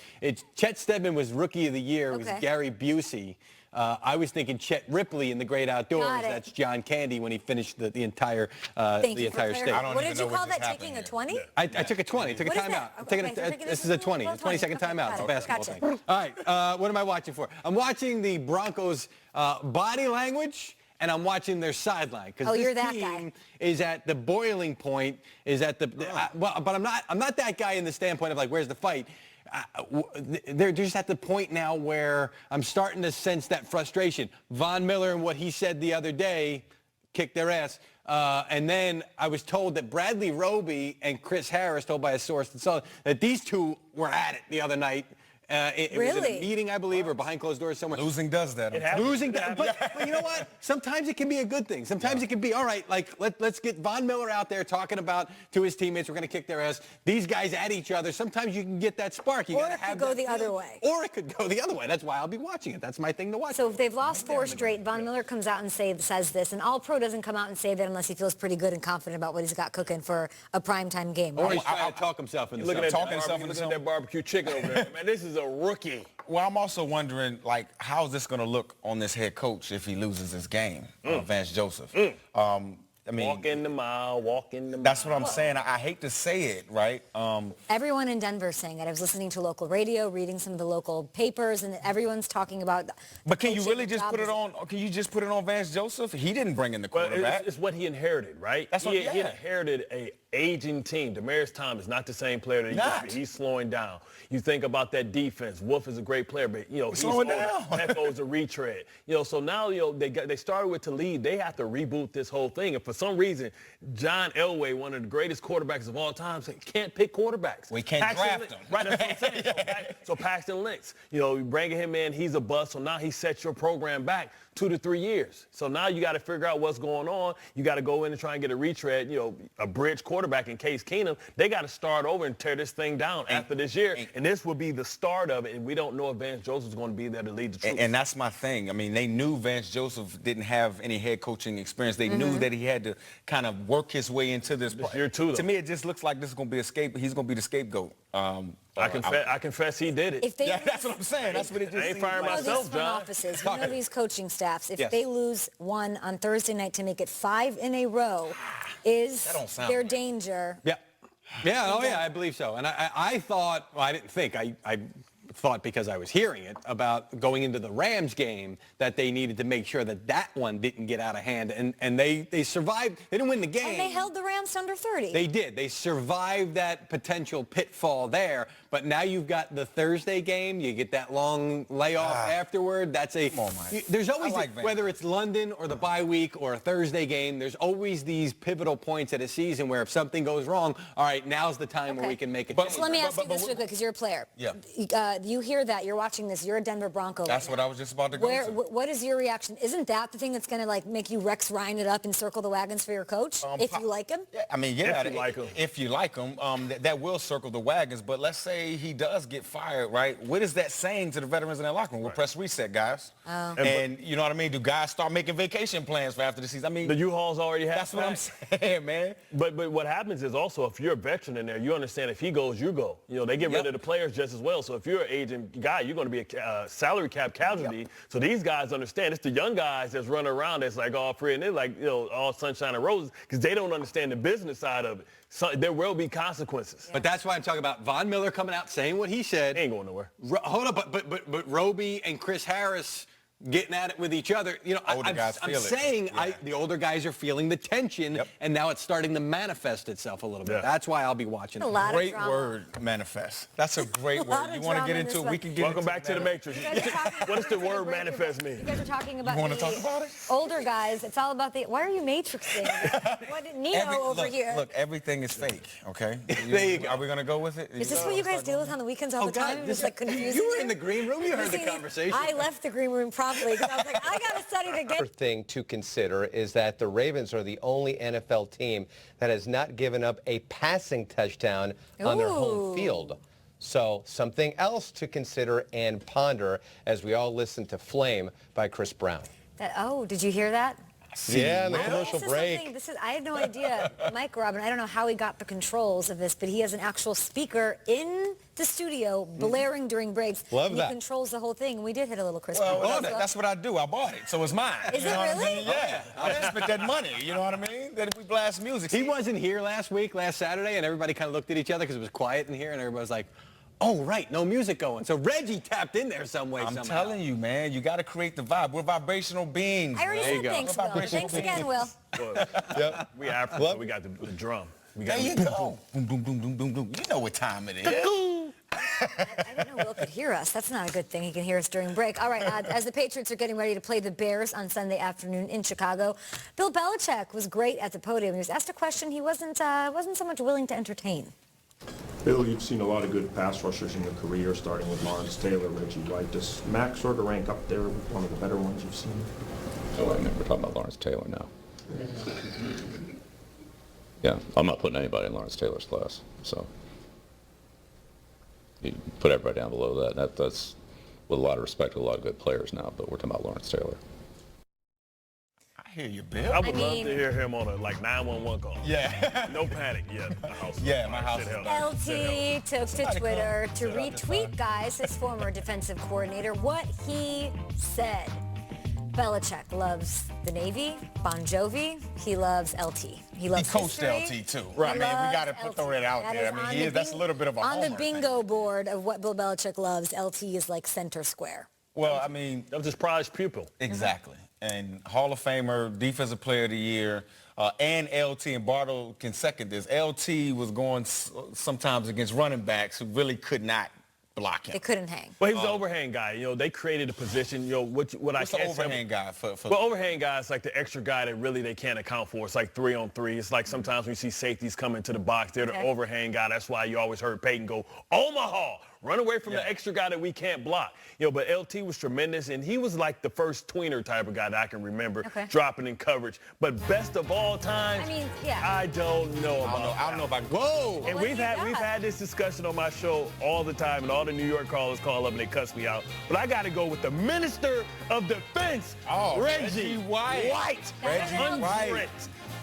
Chet Steadman was Rookie of the Year. It was Gary Busey. I was thinking Chet Ripley in The Great Outdoors. That's John Candy when he finished the entire state.
What did you call that, taking a 20?
I took a 20. Took a timeout. This is a 20. 20-second timeout. It's a basketball thing. All right. What am I watching for? I'm watching the Broncos' body language, and I'm watching their sideline, because this team is at the boiling point. But I'm not that guy in the standpoint of like, where's the fight? They're just at the point now where I'm starting to sense that frustration. Von Miller and what he said the other day kicked their ass. And then I was told that Bradley Roby and Chris Harris, told by a source that these two were at it the other night. It was a meeting, I believe, or behind closed doors somewhere.
Losing does that.
Losing does. But you know what? Sometimes it can be a good thing. Sometimes it can be, all right, like, let's get Von Miller out there talking about to his teammates, we're going to kick their ass. These guys at each other. Sometimes you can get that spark.
Or it could go the other way.
Or it could go the other way. That's why I'll be watching it. That's my thing to watch.
So if they've lost 4 straight, Von Miller comes out and says this, and All-Pro doesn't come out and say that unless he feels pretty good and confident about what he's got cooking for a primetime game.
Or he's trying to talk himself into
looking at that barbecue chicken over there. Man, this is a rookie.
Well, I'm also wondering, like, how's this going to look on this head coach if he loses this game, Vance Joseph? I mean,
walk in the mile.
That's what I'm saying. I hate to say it, right?
Everyone in Denver is saying it. I was listening to local radio, reading some of the local papers, and everyone's talking about.
But can you really just put it on? Can you just put it on Vance Joseph? He didn't bring in the quarterback.
It's what he inherited, right?
That's what
he inherited a aging team. Demaryius Thomas is not the same player that he used to be. He's slowing down. You think about that defense. Wolf is a great player, but he's slowing down. Echo's a retread. So now they started with Talib. They have to reboot this whole thing. And for some reason, John Elway, one of the greatest quarterbacks of all time, can't pick quarterbacks.
We can't draft them.
Right, that's what I'm saying. So Paxton Lynch, bringing him in, he's a bust. So now he sets your program back 2 to 3 years. So now you got to figure out what's going on. You got to go in and try and get a retread, a bridge quarterback in Case Keenum. They got to start over and tear this thing down after this year. And this will be the start of it. And we don't know if Vance Joseph's going to be there to lead the troops.
And that's my thing. I mean, they knew Vance Joseph didn't have any head coaching experience. They knew that he had to kind of work his way into this.
Year 2, though.
To me, it just looks like this is going to be he's going to be the scapegoat.
I confess he did it.
That's what I'm saying. That's what it just
I ain't firing myself, John.
Offices, these coaching staffs, if they lose one on Thursday night to make it 5 in a row, is there danger?
Yeah. I believe so. And I thought, well, I didn't think, I thought because I was hearing it about going into the Rams game that they needed to make sure that one didn't get out of hand. And they survived. They didn't win the game.
And they held the Rams to under 30.
They did. They survived that potential pitfall there. But now you've got the Thursday game. You get that long layoff afterward. There's always, whether it's London or the bye week or a Thursday game, there's always these pivotal points at a season where if something goes wrong, all right, now's the time where we can make a change.
So let me ask you this real quick because you're a player.
Yeah.
you hear that, you're watching this, you're a Denver Bronco.
That's what I was just about to go to.
What is your reaction? Isn't that the thing that's going to like make you Rex Ryan it up and circle the wagons for your coach if you like him?
Yeah, I mean, yeah, if you like him, that will circle the wagons. But let's say he does get fired, right? What is that saying to the veterans in that locker room? We'll press reset, guys.
Oh.
And you know what I mean? Do guys start making vacation plans for after the season? I mean,
the U-Hauls already have.
That's what I'm saying, man.
But what happens is also if you're a veteran in there, you understand if he goes, you go. You know, they get rid of the players just as well. So if you're an agent guy, you're going to be a salary cap casualty. Yep. So these guys understand. It's the young guys that's running around that's like all free and they're like, you know, all sunshine and roses because they don't understand the business side of it. So there will be consequences.
Yeah. But that's why I'm talking about Von Miller coming out saying what he said.
He ain't going nowhere.
Hold up, but Roby and Chris Harris getting at it with each other. You know, I'm saying the older guys are feeling the tension, and now it's starting to manifest itself a little bit. That's why I'll be watching.
Great word, manifest. That's a great word. You want to get into it? We can get
Welcome back to the Matrix. What does the word manifest mean?
You guys are talking about
you want to talk about it?
Older guys. It's all about the. Why are you matrixing? What did Neo over here?
Look, everything is fake. Okay.
There you go.
Are we gonna go with it?
Is this what you guys deal with on the weekends all the time?
God,
Just like confusing.
You were in the green room. You heard the conversation.
I left the green room promptly because I was like, I got to study to get.
Another thing to consider is that the Ravens are the only NFL team that has not given up a passing touchdown on their home field. So something else to consider and ponder as we all listen to Flame by Chris Brown.
Did you hear that?
Yeah, in the commercial break.
I had no idea. Mike Robin, I don't know how he got the controls of this, but he has an actual speaker in the studio blaring during breaks.
Love that.
He controls the whole thing. We did hit a little Chris.
Well, that's what I do. I bought it, so it's mine.
Is it really?
Yeah. I didn't spend that money. You know what I mean? That we blast music.
He wasn't here last Saturday, and everybody kind of looked at each other because it was quiet in here, and everybody was like, oh, right, no music going. So Reggie tapped in there some way, somehow.
I'm telling you, man, you got to create the vibe. We're vibrational beings.
I already said thanks, Will. Thanks again, Will.
Yep. We African, so we got the drum.
There you go. Boom, boom, boom, boom, boom, boom. You know what time it is.
I didn't know Will could hear us. That's not a good thing. He can hear us during break. All right, as the Patriots are getting ready to play the Bears on Sunday afternoon in Chicago, Bill Belichick was great at the podium. He was asked a question he wasn't so much willing to entertain.
Bill, you've seen a lot of good pass rushers in your career, starting with Lawrence Taylor, Reggie White. Does Mac sort of rank up there with one of the better ones you've seen?
Oh, I mean, we're talking about Lawrence Taylor now. Yeah, I'm not putting anybody in Lawrence Taylor's class, so you put everybody down below that. That's with a lot of respect to a lot of good players now, but we're talking about Lawrence Taylor.
I hear you, Bill.
I would love to hear him on a 911 call.
Yeah.
No panic. Yeah, my house.
My house.
LT took to Twitter to retweet, guys, his former defensive coordinator, what he said. Belichick loves the Navy, Bon Jovi. He loves LT. He loves
coached
history.
LT, too. Right, man, we got to throw that out there. I mean, that's a little bit of a
on the bingo board of what Bill Belichick loves, LT is like center square.
Well, I mean,
that was his prized pupil.
Exactly. And Hall of Famer, Defensive Player of the Year, and LT, and Bartle can second this. LT was going sometimes against running backs who really could not block him.
They couldn't hang.
Well, he was the overhang guy. You know, they created a position. You know, what I
What's
can't
the overhang guy for?
Well, overhang guy is like the extra guy that really they can't account for. It's like 3-on-3. It's like sometimes when you see safeties come into the box, they're the overhang guy. That's why you always heard Peyton go, Omaha. Run away from the extra guy that we can't block. You know, but LT was tremendous, and he was like the first tweener type of guy that I can remember dropping in coverage. But best of all time,
I mean,
I don't know about
I don't know about
whoa.
And we've had this discussion on my show all the time, and all the New York callers call up and they cuss me out. But I got to go with the Minister of Defense, Reggie White.
Reggie White.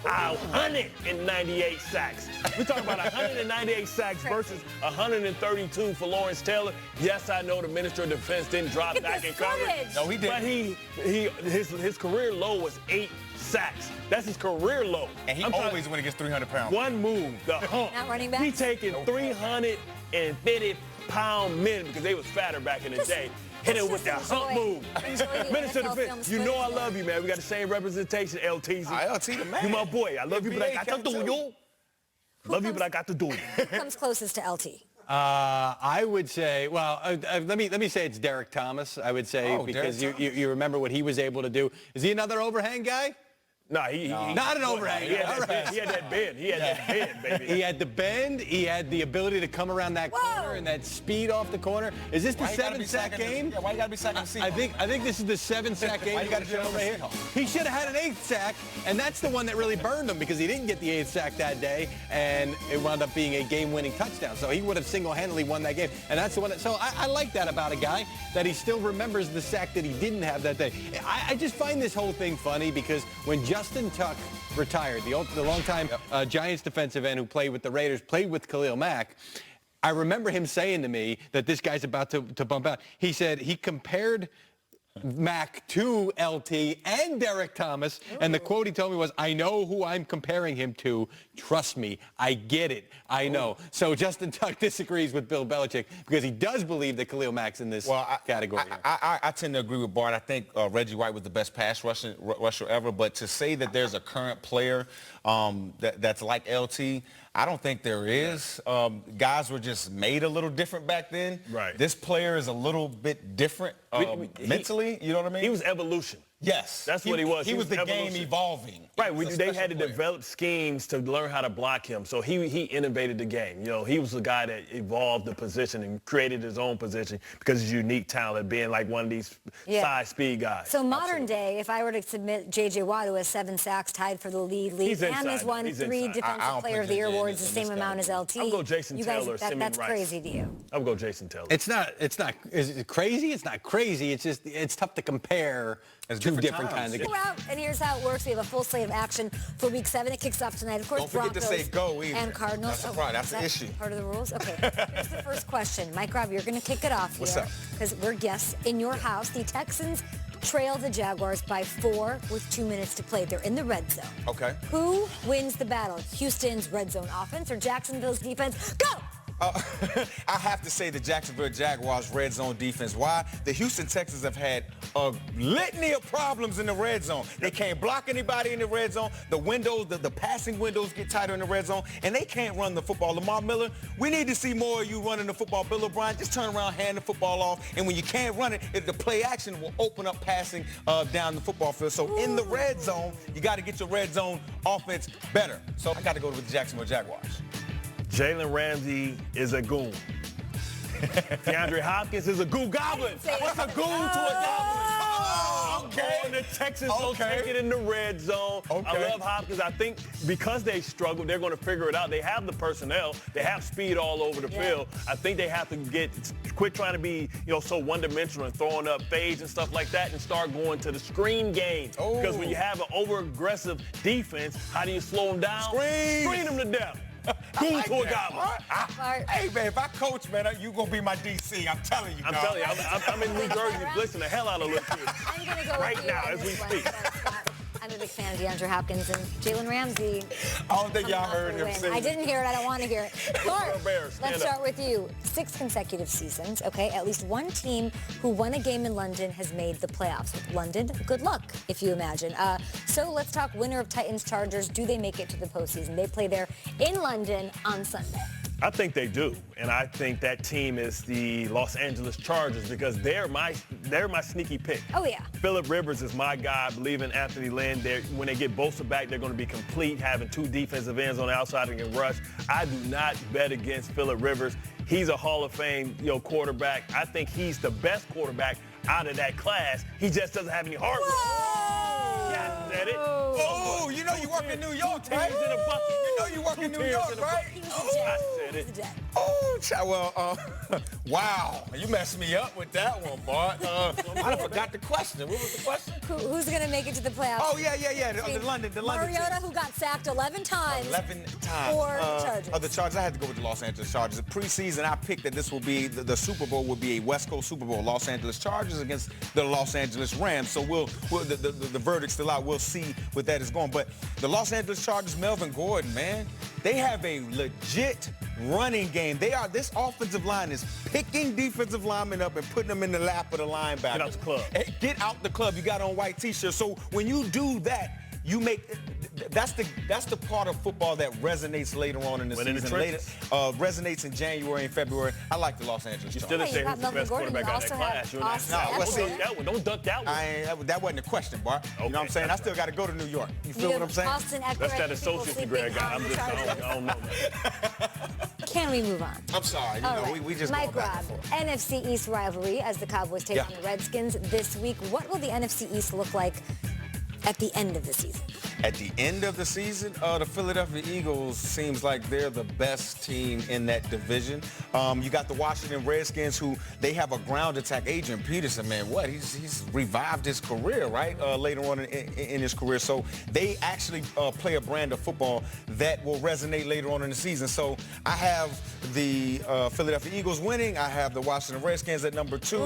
198 sacks. We're talking about 198 sacks versus 132 for Lawrence Taylor. Yes, I know the Minister of Defense didn't drop back in coverage.
No, he didn't.
But his career low was 8 sacks. That's his career low.
And he always when he gets 300 pounds.
One move, the hump.
Not running back.
He taking 350-pound men because they was fatter back in the day. Hit it with that hump move. Minister of Defense, you know I love you, man. We got the same representation, LTZ.
LT the man.
You my boy. I love you, but I got to do you. Love you, but I got to do you.
Who comes closest to LT?
I would say, well, let me say it's Derek Thomas. I would say because you remember what he was able to do. Is he another overhang guy?
Nah, he
not an overhang.
He had that bend. He had that bend, baby.
He had the bend. He had the ability to come around that corner and that speed off the corner. Is this the 7-sack game?
Yeah, why you got to be sacking the Seahawks?
I think this is the 7-sack game.
Why you got to do
right here? He should have had an 8th sack, and that's the one that really burned him because he didn't get the 8th sack that day, and it wound up being a game-winning touchdown. So he would have single-handedly won that game, and that's the one. So I like that about a guy, that he still remembers the sack that he didn't have that day. I just find this whole thing funny because when Justin Tuck retired, the longtime Giants defensive end who played with the Raiders, played with Khalil Mack, I remember him saying to me that this guy's about to bump out. He said he compared Mack to LT and Derek Thomas, and the quote he told me was, "I know who I'm comparing him to. Trust me, I get it. I know." So Justin Tuck disagrees with Bill Belichick because he does believe that Khalil Mack's in this category.
I tend to agree with Bart. I think Reggie White was the best pass rusher ever, but to say that there's a current player that's like LT, I don't think there is. Guys were just made a little different back then.
Right.
This player is a little bit different mentally. You know what I mean?
He was evolution.
Yes.
That's what he was.
He was the game evolving.
Right. They had to develop schemes to learn how to block him. So he innovated the game. You know, he was the guy that evolved the position and created his own position because of his unique talent, being like one of these size speed guys.
So modern day, if I were to submit J.J. Watt, who has 7 sacks, tied for the lead, and has won 3 Defensive Player of the Year awards, the same amount as LT.
I'll go Jason Taylor.
That's crazy to you.
I'll go Jason Taylor.
It's not. Is it crazy? It's not crazy. It's just it's tough to compare. Two different kinds of games.
And here's how it works. We have a full slate of action for Week 7. It kicks off tonight. Of course,
don't forget
Broncos
to say go either.
And Cardinals.
That's a problem. That's the issue.
Part of the rules? Okay. Here's the first question. Mike Robb, you're going to kick it off here.
What's up?
Because we're guests. In your house, the Texans trail the Jaguars by 4 with 2 minutes to play. They're in the red zone.
Okay.
Who wins the battle? Houston's red zone offense or Jacksonville's defense? Go!
I have to say the Jacksonville Jaguars red zone defense. Why? The Houston Texans have had a litany of problems in the red zone. They can't block anybody in the red zone. The windows, the passing windows get tighter in the red zone, and they can't run the football. Lamar Miller, we need to see more of you running the football. Bill O'Brien, just turn around, hand the football off, and when you can't run it, the play action will open up passing down the football field. So in the red zone, you got to get your red zone offense better. So I got to go with the Jacksonville Jaguars.
Jalen Ramsey is a goon. DeAndre Hopkins is a goo goblin.
What's a goon to a goblin?
Oh, okay. And the Texans will take it in the red zone.
Okay.
I love Hopkins. I think because they struggle, they're going to figure it out. They have the personnel. They have speed all over the field. I think they have to quit trying to be, so one-dimensional and throwing up fades and stuff like that and start going to the screen game. Because when you have an over-aggressive defense, how do you slow them down? Screen them to death. Goon to a goblin.
Hey, man, if I coach, man, you going to be my DC. I'm telling you,
I'm telling you, I'm in New Jersey blitzing the hell out of little kids.
I'm going to go
right
with
now as we speak.
I'm a big fan of DeAndre Hopkins and Jalen Ramsey.
I don't think y'all heard him say
I didn't hear it. I don't want to hear it. Bart, let's start with you. 6 consecutive seasons, okay? At least one team who won a game in London has made the playoffs. London, good luck, if you imagine. So let's talk winner of Titans-Chargers. Do they make it to the postseason? They play there in London on Sunday.
I think they do, and I think that team is the Los Angeles Chargers because they're my sneaky pick.
Oh, yeah.
Phillip Rivers is my guy. I believe in Anthony Lynn. When they get Bosa back, they're going to be complete, having 2 defensive ends on the outside and can rush. I do not bet against Phillip Rivers. He's a Hall of Fame quarterback. I think he's the best quarterback out of that class. He just doesn't have any heart. Yeah, said it.
Oh, you know you work in New York, right? You know you work in New York, right?
I said it.
Oh, well, wow. You messed me up with that one, Bart. I forgot the question. What was the question?
Who's going to make it to the playoffs?
Oh, yeah. The London
Mariota,
team.
who got sacked 11 times.
11 times.
For the Chargers.
The Chargers. I had to go with the Los Angeles Chargers. The preseason, I picked that this will be, the Super Bowl would be a West Coast Super Bowl. Los Angeles Chargers against the Los Angeles Rams. So the verdict's still out. We'll see what that is going. But the Los Angeles Chargers, Melvin Gordon, man, they have a legit running game. This offensive line is picking defensive linemen up and putting them in the lap of the linebacker.
Get out the club.
Get out the club. You got on white T-shirts. So when you do that, you make that's the part of football that resonates later on in the season. Resonates in January and February. I like the Los Angeles Chargers.
You still say who's the best quarterback out of that class. Don't duck that one.
That wasn't the question, Bart. You know what I'm saying? I still got to go to New York. You feel what I'm saying?
That's that associate's degree I got. I don't know, man.
Can we move on?
I'm sorry. We just
Mike Robb, NFC East rivalry as the Cowboys take on the Redskins this week. What will the NFC East look like at the end of the season?
At the end of the season, the Philadelphia Eagles seems like they're the best team in that division. You got the Washington Redskins, who they have a ground attack. Adrian Peterson, man, he's revived his career, right? Later on in his career. So they actually play a brand of football that will resonate later on in the season. So I have the Philadelphia Eagles winning. I have the Washington Redskins at number 2.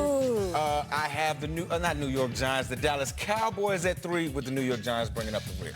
I have the not New York Giants, the Dallas Cowboys at 3, with the New York Giants bringing up the rear.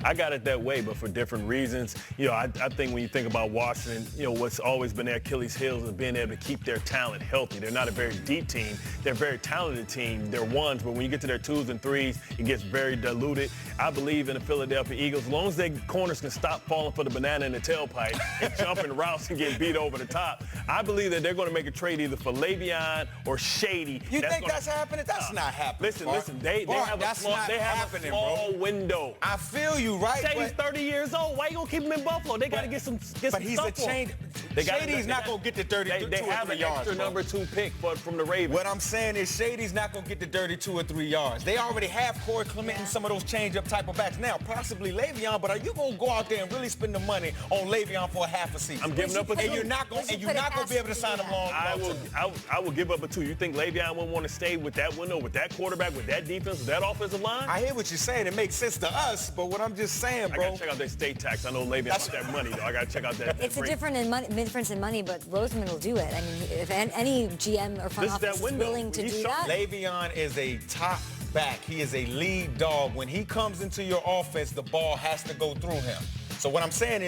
I got it that way, but for different reasons. I think when you think about Washington, what's always been their Achilles heels is being able to keep their talent healthy. They're not a very deep team. They're a very talented team. They're ones, but when you get to their 2s and 3s, it gets very diluted. I believe in the Philadelphia Eagles. As long as their corners can stop falling for the banana in the tailpipe and jumping routes and get beat over the top, I believe that they're going to make a trade either for Le'Veon or Shady.
You think that's happening? That's not happening.
Listen. They have a small window.
I feel you, right?
Shady's 30 years old. Why you gonna keep him in Buffalo? They gotta get some
But he's a change. Shady's not gonna get the 32
They have an extra number 2 pick from the Ravens.
What I'm saying is Shady's not gonna get the 32 or 3 yards. They already have Corey Clement and some of those change-up type of backs. Now, possibly Le'Veon, but are you gonna go out there and really spend the money on Le'Veon for a half a season?
I'm giving up a 2.
And you're not gonna be able to sign him long.
I will give up a 2. You think Le'Veon wouldn't want to stay with that window, with that quarterback, with that defense, with that offensive line?
I hear what you're saying. It makes sense to us, but what I'm just saying, bro.
I gotta check out their state tax. I know Le'Veon got that money, though. I gotta check out that.
It's a difference in money, but Roseman will do it. I mean, if any GM or front office is willing to do that.
Le'Veon is a top back. He is a lead dog. When he comes into your offense, the ball has to go through him. So what I'm saying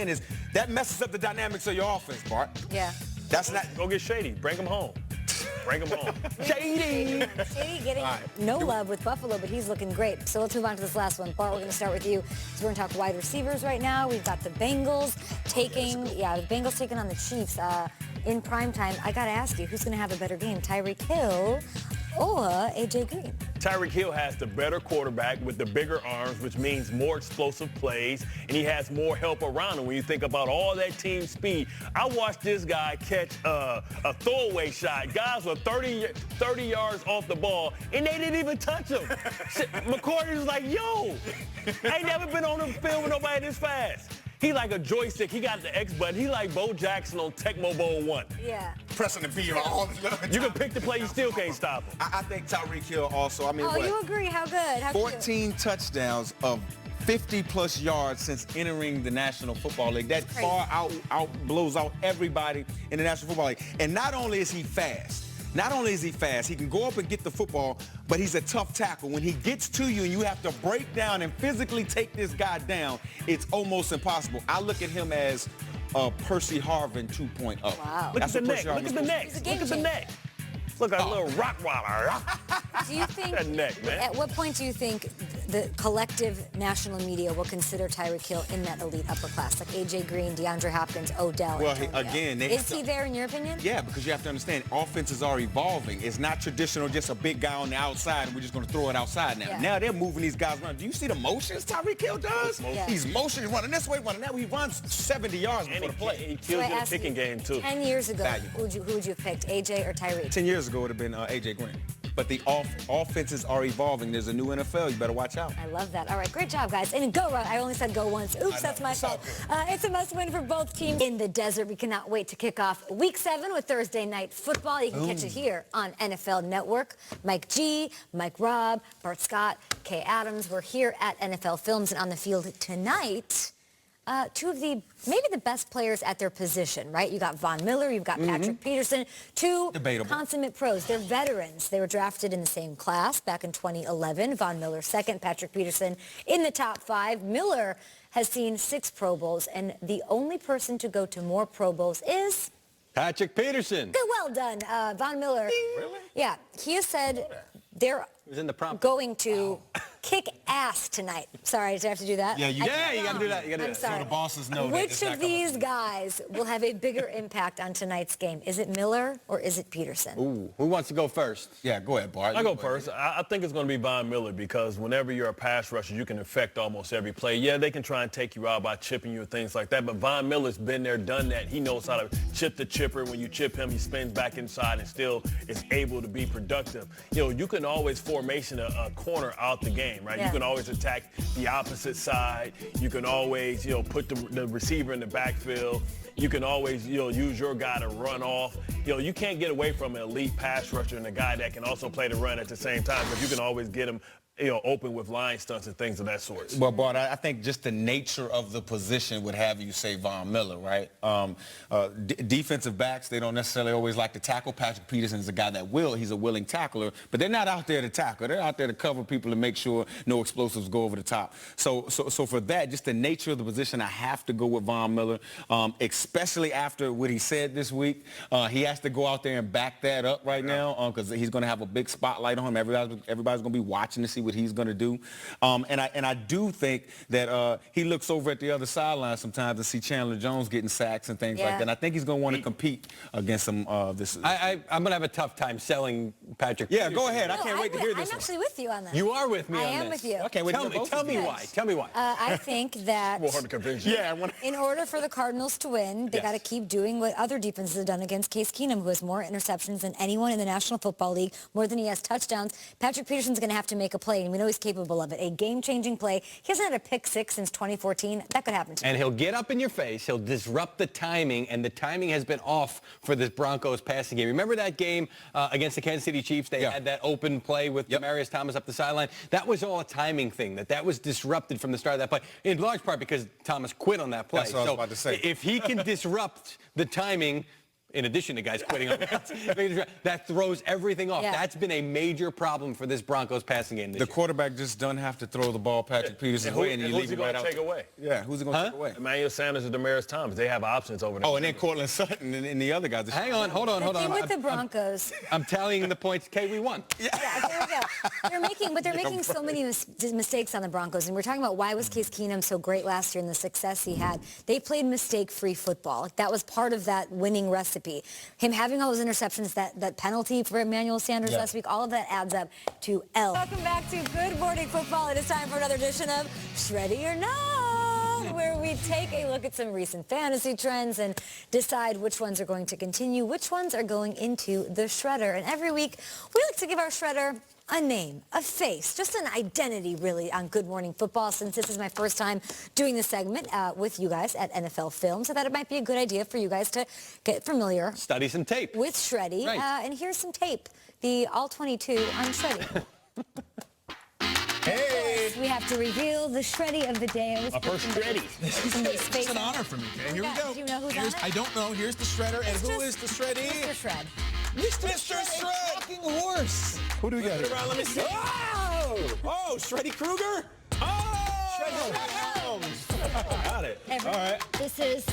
is that messes up the dynamics of your offense, Bart.
Yeah.
That's not.
Go get Shady. Bring him home. Bring him home.
Shady getting no love with Buffalo, but he's looking great. So let's move on to this last one. Bart, we're going to start with you. So we're going to talk wide receivers right now. We've got the Bengals taking on the Chiefs in prime time. I got to ask you, who's going to have a better game, Tyreek Hill or A.J. Green?
Tyreek Hill has the better quarterback with the bigger arms, which means more explosive plays, and he has more help around him. When you think about all that team speed, I watched this guy catch a throwaway shot. Guys were 30 yards off the ball, and they didn't even touch him. McCourty was like, yo, I ain't never been on the field with nobody this fast. He like a joystick. He got the X button. He like Bo Jackson on Tecmo Bowl 1.
Yeah.
Pressing the B all the time.
You can pick the play, you still can't stop him.
I think Tyreek Hill also. I mean,
you agree? How good?
14 touchdowns of 50-plus yards since entering the National Football League. That far blows out everybody in the National Football League. And not only is he fast, he can go up and get the football, but he's a tough tackle. When he gets to you and you have to break down and physically take this guy down, it's almost impossible. I look at him as Percy Harvin 2.0.
Wow.
Look at the neck. Look at the neck. Look at the neck. Look like a little rock waller.
Do you think,
that neck, man.
At what point do you think the collective national media will consider Tyreek Hill in that elite upper class, like A.J. Green, DeAndre Hopkins, Odell?
Well, again,
is he there in your opinion?
Yeah, because you have to understand, offenses are evolving. It's not traditional, just a big guy on the outside, and we're just going to throw it outside now. Yeah. Now they're moving these guys around. Do you see the motions Tyreek Hill does?
Yeah.
He's motioning, running this way, running that way. He runs 70 yards before the play.
He kills you in the kicking game, too.
10 years ago, who would you have picked, A.J. or Tyreek?
10 years ago, it would have been A.J. Green. But the offenses are evolving. There's a new NFL. You better watch out.
I love that. All right, great job, guys. And go, I only said go once. Oops, that's my fault. It's a must-win for both teams in the desert. We cannot wait to kick off Week 7 with Thursday Night Football. You can catch it here on NFL Network. Mike G, Mike Robb, Bart Scott, Kay Adams. We're here at NFL Films and on the field tonight. Two of maybe the best players at their position, right? You got Von Miller, you've got Patrick Peterson, two consummate pros. They're veterans. They were drafted in the same class back in 2011. Von Miller second, Patrick Peterson in the top 5. Miller has seen 6 Pro Bowls, and the only person to go to more Pro Bowls is
Patrick Peterson.
Well done, Von Miller.
Really?
Yeah, he has said they're
was in the prompt.
going to kick ass tonight. Sorry, did I have to do that?
Yeah, you got to do that. You got to do
I'm
that.
sorry.
So the bosses know that
Which
it's not
of
coming.
these guys will have a bigger impact on tonight's game? Is it Miller or is it Peterson?
Ooh, who wants to go first? Yeah, go ahead, Bart.
I go first. I think it's going to be Von Miller because whenever you're a pass rusher, you can affect almost every play. Yeah, they can try and take you out by chipping you and things like that, but Von Miller's been there, done that. He knows how to chip the chipper. When you chip him, he spins back inside and still is able to be productive. You know, you can always formation a corner out the game, right?
Yeah.
You can always attack the opposite side. You can always, put the receiver in the backfield. You can always, use your guy to run off. You can't get away from an elite pass rusher and a guy that can also play the run at the same time, but you can always get him open with line stunts and things of that sort.
Well, Bart, I think just the nature of the position would have you say Von Miller, right? Defensive backs, they don't necessarily always like to tackle. Patrick Peterson's a guy that will. He's a willing tackler, but they're not out there to tackle. They're out there to cover people and make sure no explosives go over the top. So for that, just the nature of the position, I have to go with Von Miller, especially after what he said this week. He has to go out there and back that up right now because he's going to have a big spotlight on him. Everybody's going to be watching to see what he's going to do. And I do think that he looks over at the other sideline sometimes to see Chandler Jones getting sacks and things like that. And I think he's going to want to compete against him this.
I'm going to have a tough time selling Patrick.
Yeah, go ahead. I can't wait to hear this.
I'm actually with you on this.
You are with me
I
on
am
this.
with you.
Okay, tell me why. Tell me why.
I think that
More hard to convince you.
in order for the Cardinals to win, they got to keep doing what other defenses have done against Case Keenum, who has more interceptions than anyone in the National Football League, more than he has touchdowns. Patrick Peterson's going to have to make a play, and we know he's capable of it. A game-changing play. He hasn't had a pick six since 2014. That could happen to him.
And he'll get up in your face. He'll disrupt the timing, and the timing has been off for this Broncos passing game. Remember that game against the Kansas City Chiefs? They had that open play with Demaryius Thomas up the sideline. That was all a timing thing. That was disrupted from the start of that play, in large part because Thomas quit on that play.
That's what I was about to say.
If he can disrupt the timing, in addition to guys quitting on that throws everything off.
Yeah.
That's been a major problem for this Broncos passing game this year.
The quarterback just doesn't have to throw the ball Patrick Peterson's way, and you leave it right out.
Who's he going to take away?
Yeah, who's he going to take away?
Emmanuel Sanders and Demaryius Thomas. They have options over there.
Oh, and then Cortland Sutton and the other guys.
Hang on, hold on.
The thing with the Broncos.
I'm tallying the points. Kay, we won.
Yeah, there we go. They're making so many mistakes on the Broncos, and we're talking about why was Case Keenum so great last year and the success he had. They played mistake-free football. That was part of that winning recipe. Him having all those interceptions, that penalty for Emmanuel Sanders last week, all of that adds up to L. Welcome back to Good Morning Football. It is time for another edition of Shreddy or Not, where we take a look at some recent fantasy trends and decide which ones are going to continue, which ones are going into the shredder. And every week, we like to give our shredder a name, a face, just an identity, really, on Good Morning Football. Since this is my first time doing this segment with you guys at NFL Films, I thought it might be a good idea for you guys to get familiar.
Study some tape.
With Shreddy.
Right.
And here's some tape, the All-22 on Shreddy.
Hey!
We have to reveal the Shreddy of the day.
Our first Shreddy.
It's an honor for me, okay? Here we go.
Do you know who's on it?
I don't know. Here's the shredder. And who is the Shreddy?
Mr. Shred.
Mr. Shred! Fucking horse! Who do we got here?
Let me see. Oh, Shreddy Krueger? Oh!
Shreddy Holmes!
Got it.
All right. This is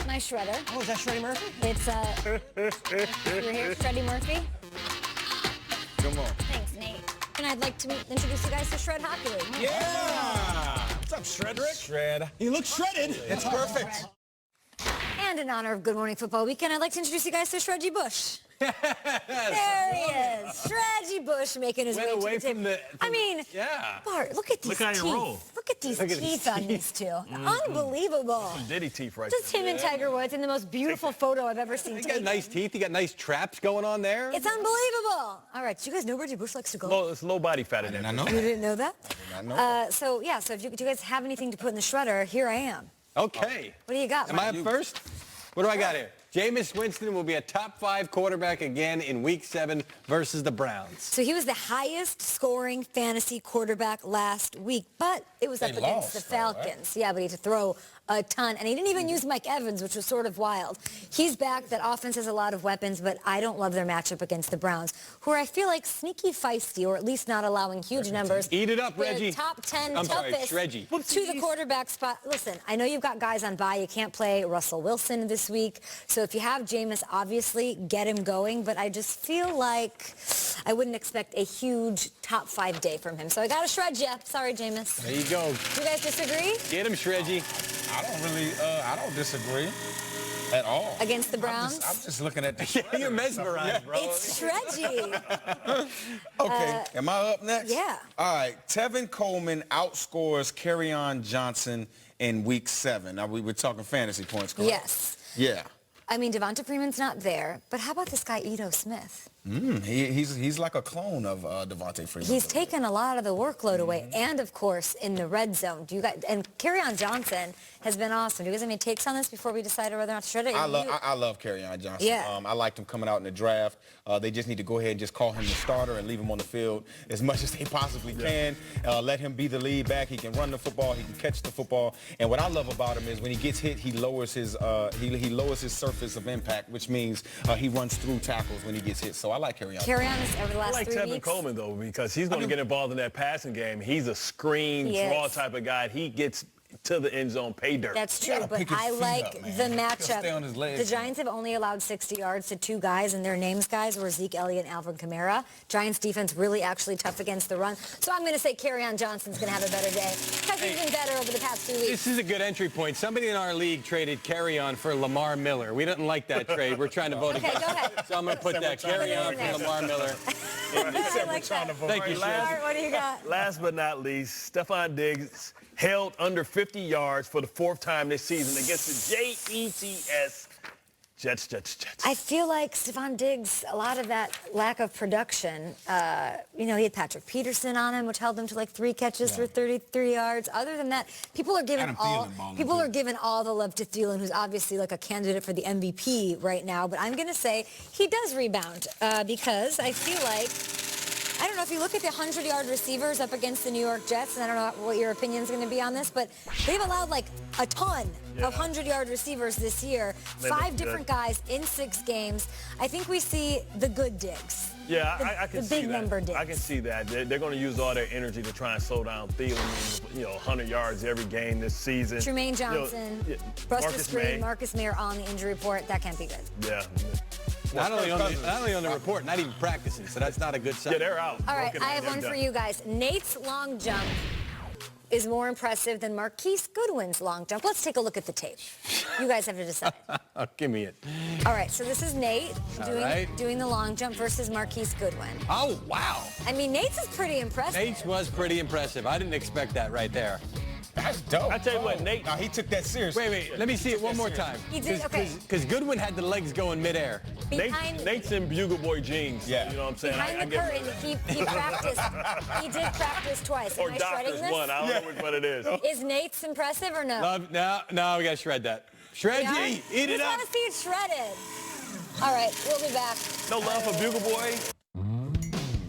my shredder.
Oh, is that Shreddy Murphy?
It's, you're here, Shreddy Murphy.
Come on.
Thanks, Nate. And I'd like to introduce you guys to Shred Hockey League.
Yeah! What's up, Shredrick?
Shred.
You look shredded. It's perfect.
And in honor of Good Morning Football Weekend, I'd like to introduce you guys to Shredgy Bush. There he is. Shredgy Bush making his way to the table. I mean, Bart, look at these teeth. Look at these teeth on these two. Unbelievable.
Diddy teeth right
Just him and Tiger Woods in the most beautiful photo I've ever seen.
He got nice teeth. He got nice traps going on there.
It's unbelievable. All right, do you guys know Reggie Bush likes to go?
It's low body fat in there.
I know.
You didn't know that?
I know.
So if you guys have anything to put in the shredder, here I am.
Okay.
What do you got?
Am I up first? What do I got here? Jameis Winston will be a top 5 quarterback again in Week 7 versus the Browns.
So he was the highest scoring fantasy quarterback last week, but it was up against the Falcons. Yeah, but he had to throw a ton, and he didn't even use Mike Evans, which was sort of wild. He's back. That offense has a lot of weapons, but I don't love their matchup against the Browns, who are, I feel like, sneaky feisty, or at least not allowing huge numbers.
Eat it up, Reggie.
Top 10
I'm
toughest
sorry, Reggie.
to the quarterback spot. Listen, I know you've got guys on bye. You can't play Russell Wilson this week, so So if you have Jameis, obviously get him going, but I just feel like I wouldn't expect a huge top 5 day from him. So I got to shred you. Sorry, Jameis.
There you go.
Do you guys disagree?
Get him, Shredgy.
I don't really, I don't disagree at all.
Against the Browns?
I'm just looking at the
You're mesmerized, bro.
It's Shredgy.
Okay, am I up next?
Yeah.
All right, Tevin Coleman outscores Kerryon Johnson in Week 7. Now, we were talking fantasy points, correct?
Yes.
Yeah.
I mean, Devonta Freeman's not there, but how about this guy, Ito Smith?
He's like a clone of Devonta Freeman.
He's taken a lot of the workload away, and of course in the red zone. Do you guys? And Kerryon Johnson has been awesome. Do you guys have any takes on this before we decide whether or not to shred it?
I love Kerryon Johnson.
Yeah.
I liked him coming out in the draft. They just need to go ahead and just call him the starter and leave him on the field as much as they possibly can. Let him be the lead back. He can run the football. He can catch the football. And what I love about him is when he gets hit, he lowers his he lowers his surface of impact, which means he runs through tackles when he gets hit. So I like Kerryon.
Kerryon is over the last 3 weeks.
I like Tevin Coleman, though, because he's going to get involved in that passing game. He's a screen draw type of guy. He gets to the end zone, pay dirt.
That's true, but I like the matchup. The Giants have only allowed 60 yards to 2 guys, and their names guys were Zeke Elliott and Alvin Kamara. Giants defense really actually tough against the run. So I'm going to say Kerryon Johnson's going to have a better day because he's been better over the past 2 weeks.
This is a good entry point. Somebody in our league traded Kerryon for Lamar Miller. We didn't like that trade. We're trying to vote
against it. Okay, go ahead.
So I'm going to put that Kerryon for Lamar Miller.
I like that.
Thank you, Shredgy.
What do you got?
Last but not least, Stephon Diggs held under 50 yards for the 4th time this season against the Jets. Jets.
I feel like Stephon Diggs, a lot of that lack of production, he had Patrick Peterson on him, which held him to like 3 catches for 33 yards. Other than that, people are giving all the love to Thielen, who's obviously like a candidate for the MVP right now. But I'm going to say he does rebound because I feel like, I don't know if you look at the 100-yard receivers up against the New York Jets, and I don't know what your opinion is going to be on this, but they've allowed like a ton of 100-yard receivers this year. 5 different guys in 6 games. I think we see the good Diggs.
Yeah, I can see that.
The big number Diggs.
I can see that. They're going to use all their energy to try and slow down Thielen. 100 yards every game this season.
Tremaine Johnson, Buster Screen, Marcus Mayer on the injury report. That can't be good.
Yeah.
Not only on the report, not even practicing, so that's not a good sign.
Yeah, they're out.
All right, I have one for you guys. Nate's long jump is more impressive than Marquise Goodwin's long jump. Let's take a look at the tape. You guys have to decide.
Give me it.
All right, so this is Nate doing the long jump versus Marquise Goodwin.
Oh, wow.
I mean, Nate's is pretty impressive.
Nate's was pretty impressive. I didn't expect that right there.
That's dope.
I tell you what, Nate.
Now, he took that seriously.
Wait. Let me see it one more time.
He did, okay.
Because Goodwin had the legs going midair.
Nate's in Bugle Boy jeans.
Yeah.
You know what I'm saying?
Behind the curtain, he practiced. He did practice twice.
Or
Am I shredding
Doctors
this?
one. I don't know which one it is.
Is Nate's impressive or no?
No, we got to shred that. Shredgy, eat it up.
I just want to see it shredded. All right, we'll be back.
No love for Bugle Boy?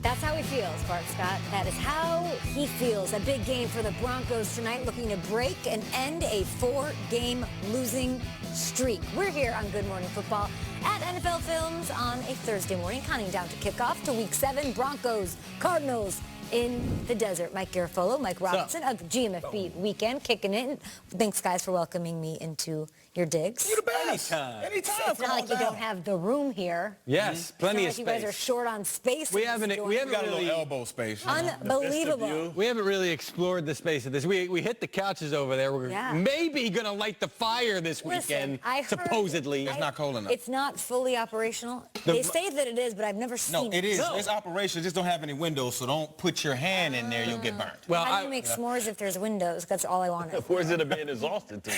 That's how he feels, Bart Scott. That is how he feels. A big game for the Broncos tonight, looking to break and end a 4-game losing streak. We're here on Good Morning Football at NFL Films on a Thursday morning, counting down to kickoff to Week 7. Broncos, Cardinals in the desert. Mike Garafolo, Mike Robinson of the GMFB Weekend, kicking it. Thanks, guys, for welcoming me into your digs.
You the best. Anytime.
It's not like you don't have the room here.
Yes, plenty of space.
You guys are short on space.
We haven't
got
really
a little elbow space.
Unbelievable.
We haven't really explored the space of this. We hit the couches over there. We're maybe going to light the fire this weekend, supposedly.
It's not cold enough.
It's not fully operational. They say that it is, but I've never seen it.
No, it is. It's operational. Just don't have any windows, so don't put your hand in there. You'll get burnt.
Well, how do you make s'mores if there's windows? That's all I wanted.
Where's it being exhausted to?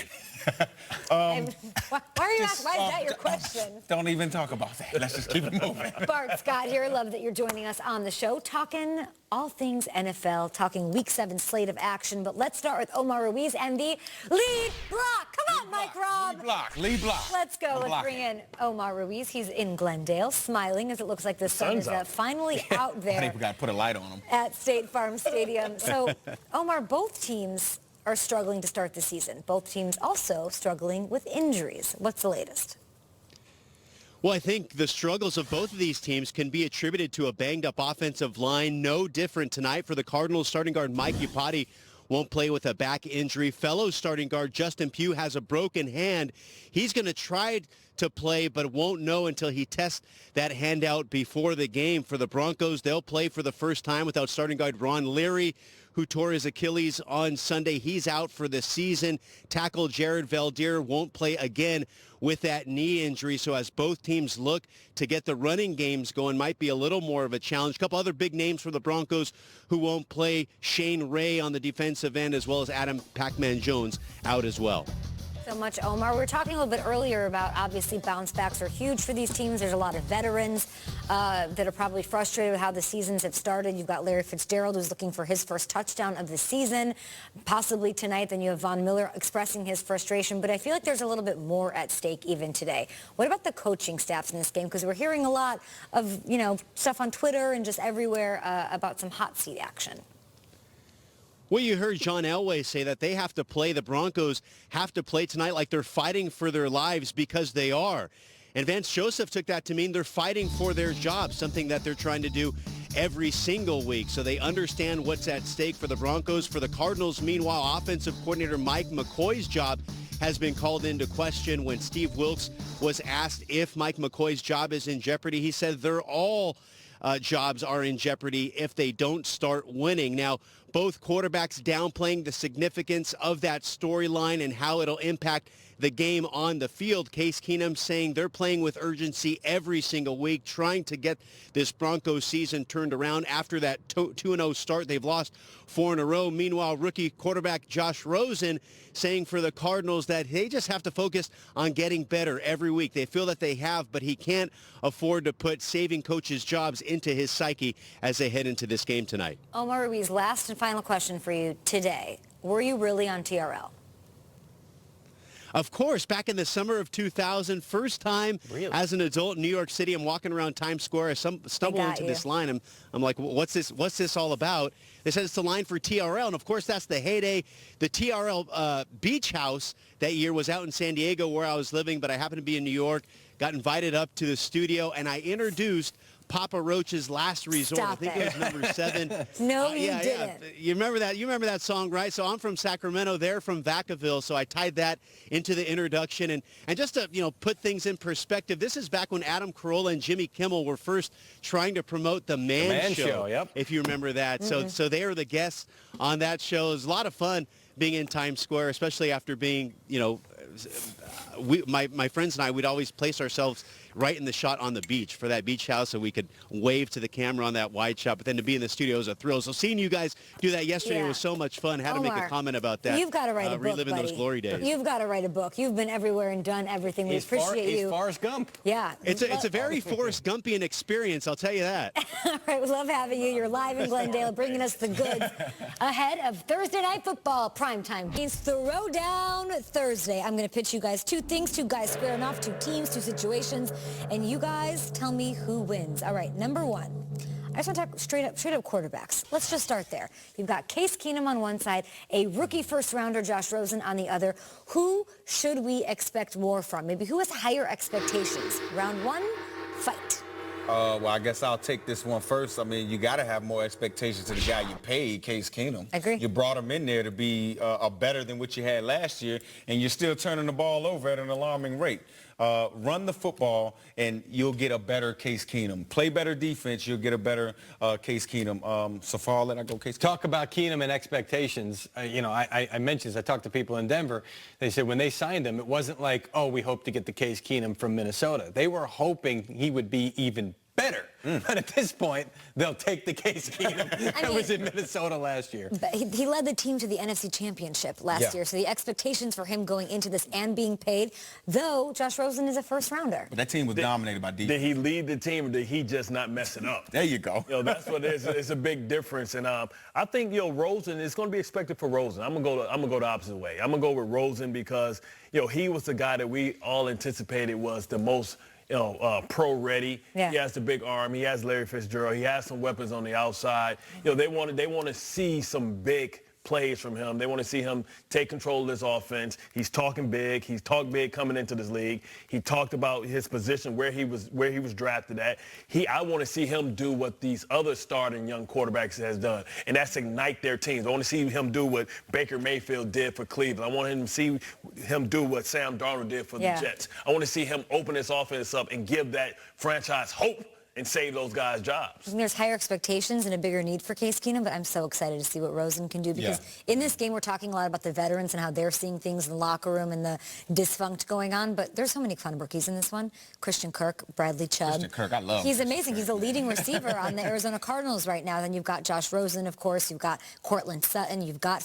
Why are you asking? Why is that your question?
Don't even talk about that. Let's just keep it moving.
Bart Scott here. Love that you're joining us on the show, talking all things NFL, talking Week 7 slate of action. But let's start with Omar Ruiz and the lead block. Come on, Mike Robb.
Lead block.
Let's go. Let's bring in Omar Ruiz. He's in Glendale, smiling as it looks like the sun is finally out there.
I think we got to put a light on him.
At State Farm Stadium. So, Omar, both teams are struggling to start the season. Both teams also struggling with injuries. What's the latest?
Well, I think the struggles of both of these teams can be attributed to a banged-up offensive line. No different tonight for the Cardinals starting guard Mike Iupati won't play with a back injury. Fellow starting guard Justin Pugh has a broken hand. He's going to try to play, but won't know until he tests that hand out before the game. For the Broncos, they'll play for the first time without starting guard Ron Leary, who tore his Achilles on Sunday. He's out for the season. Tackle Jared Valdir won't play again with that knee injury. So as both teams look to get the running games going, might be a little more of a challenge. A couple other big names for the Broncos who won't play. Shane Ray on the defensive end, as well as Adam Pac-Man Jones out as well.
So much, Omar. We were talking a little bit earlier about obviously bounce backs are huge for these teams. There's a lot of veterans that are probably frustrated with how the seasons have started. You've got Larry Fitzgerald, who's looking for his first touchdown of the season, possibly tonight. Then you have Von Miller expressing his frustration. But I feel like there's a little bit more at stake even today. What about the coaching staffs in this game? Because we're hearing a lot of, stuff on Twitter and just everywhere about some hot seat action.
Well, you heard John Elway say that they have to play, the Broncos have to play tonight like they're fighting for their lives, because they are. And Vance Joseph took that to mean they're fighting for their job, something that they're trying to do every single week. So they understand what's at stake for the Broncos. For the Cardinals, meanwhile, offensive coordinator Mike McCoy's job has been called into question. When Steve Wilks was asked if Mike McCoy's job is in jeopardy, he said they're all jobs are in jeopardy if they don't start winning. Now, both quarterbacks downplaying the significance of that storyline and how it'll impact the game on the field. Case Keenum saying they're playing with urgency every single week, trying to get this Broncos season turned around. After that 2-0 start, they've lost 4 in a row. Meanwhile, rookie quarterback Josh Rosen saying for the Cardinals that they just have to focus on getting better every week. They feel that they have, but he can't afford to put saving coaches' jobs into his psyche as they head into this game tonight.
Omar Ruiz, last and final question for you today. Were you really on TRL?
Of course, back in the summer of 2000, first time as an adult in New York City. I'm walking around Times Square. I stumble into this line. I'm like, what's this all about? They said it's the line for TRL. And, of course, that's the heyday. The TRL beach house that year was out in San Diego where I was living, but I happened to be in New York, got invited up to the studio, and I introduced Papa Roach's Last Resort.
Stop
I think
it.
it was number 7.
No, you
yeah,
didn't.
Yeah. You remember that? You remember that song, right? So I'm from Sacramento. They're from Vacaville. So I tied that into the introduction. And just to, put things in perspective, this is back when Adam Carolla and Jimmy Kimmel were first trying to promote the Man Show.
Yep.
If you remember that. So they were the guests on that show. It was a lot of fun being in Times Square, especially after being, my friends and I, we'd always place ourselves right in the shot on the beach for that beach house so we could wave to the camera on that wide shot. But then to be in the studio was a thrill. So seeing you guys do that yesterday was so much fun. Had to make a comment about that.
You've got to write a book,
reliving
buddy.
those glory days.
You've got to write a book. You've been everywhere and done everything. We appreciate you.
He's Forrest Gump.
Yeah.
It's a very Forrest Gumpian experience, I'll tell you that.
All right, we love having you. You're live in Glendale, bringing us the goods ahead of Thursday Night Football primetime. It's Throwdown Thursday. I'm going to pitch you guys 2 things, 2 guys squaring off, 2 teams, 2 situations, and you guys tell me who wins. All right, number 1. I just want to talk straight up quarterbacks. Let's just start there. You've got Case Keenum on one side, a rookie first-rounder, Josh Rosen, on the other. Who should we expect more from? Maybe who has higher expectations? Round 1, fight.
Well, I guess I'll take this one first. I mean, you got to have more expectations to the guy you paid, Case Keenum.
Agree.
You brought him in there to be better than what you had last year, and you're still turning the ball over at an alarming rate. Run the football, and you'll get a better Case Keenum. Play better defense, you'll get a better Case Keenum. So far, I'll let I go Case Keenum.
Talk about Keenum and expectations. I mentioned this. I talked to people in Denver. They said when they signed him, it wasn't like, oh, we hope to get the Case Keenum from Minnesota. They were hoping he would be even better. But at this point, they'll take the Case Keenum that was in Minnesota last year.
But he led the team to the NFC Championship last year, so the expectations for him going into this and being paid, though Josh Rosen is a first-rounder.
But that team was dominated by defense.
Did he lead the team, or did he just not mess it up?
There you go.
That's what it is. It's a big difference. And I think, Rosen, it's going to be expected for Rosen. I'm going to go the opposite way. I'm going to go with Rosen because, he was the guy that we all anticipated was the most pro-ready.
Yeah.
He has the big arm. He has Larry Fitzgerald. He has some weapons on the outside. They want to see some big plays from him. They want to see him take control of this offense. He's talking big. He's talked big coming into this league. He talked about his position, where he was drafted at. I want to see him do what these other starting young quarterbacks has done, and that's ignite their teams. I want to see him do what Baker Mayfield did for Cleveland. I want him to see him do what Sam Darnold did for the Jets. I want to see him open this offense up and give that franchise hope and save those guys' jobs.
There's higher expectations and a bigger need for Case Keenum, but I'm so excited to see what Rosen can do, because in this game we're talking a lot about the veterans and how they're seeing things in the locker room and the dysfunct going on, but there's so many fun rookies in this one. Christian Kirk, Bradley Chubb.
Christian Kirk, I love
He's
Christian
amazing.
Kirk.
He's the leading receiver on the Arizona Cardinals right now. Then you've got Josh Rosen, of course. You've got Cortland Sutton. You've got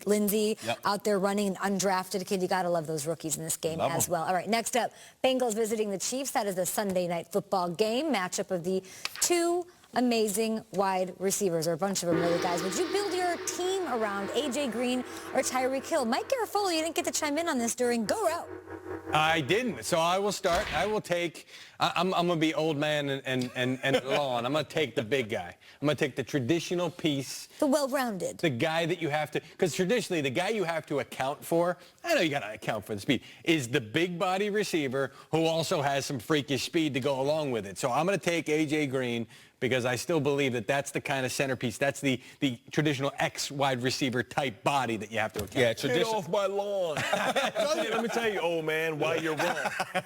Lindsey out there running, an undrafted kid. You got to love those rookies in this game as well. All right, next up, Bengals visiting the Chiefs. That is a Sunday night football game, matchup of the two amazing wide receivers, or a bunch of them really, guys. Would you build your team around A.J. Green or Tyreek Hill? Mike Garafolo, you didn't get to chime in on this during Go Route.
I didn't, so I will start. I will take, I'm going to be old man and lawn. I'm going to take the big guy. I'm going to take the traditional piece.
The well-rounded.
The guy that you have to, because traditionally the guy you have to account for, I know you got to account for the speed, is the big body receiver who also has some freakish speed to go along with it. So I'm going to take A.J. Green, because I still believe that that's the kind of centerpiece. That's the traditional wide receiver type body that you have to account for.
Get off my lawn. Let me tell you, old man, why you're wrong.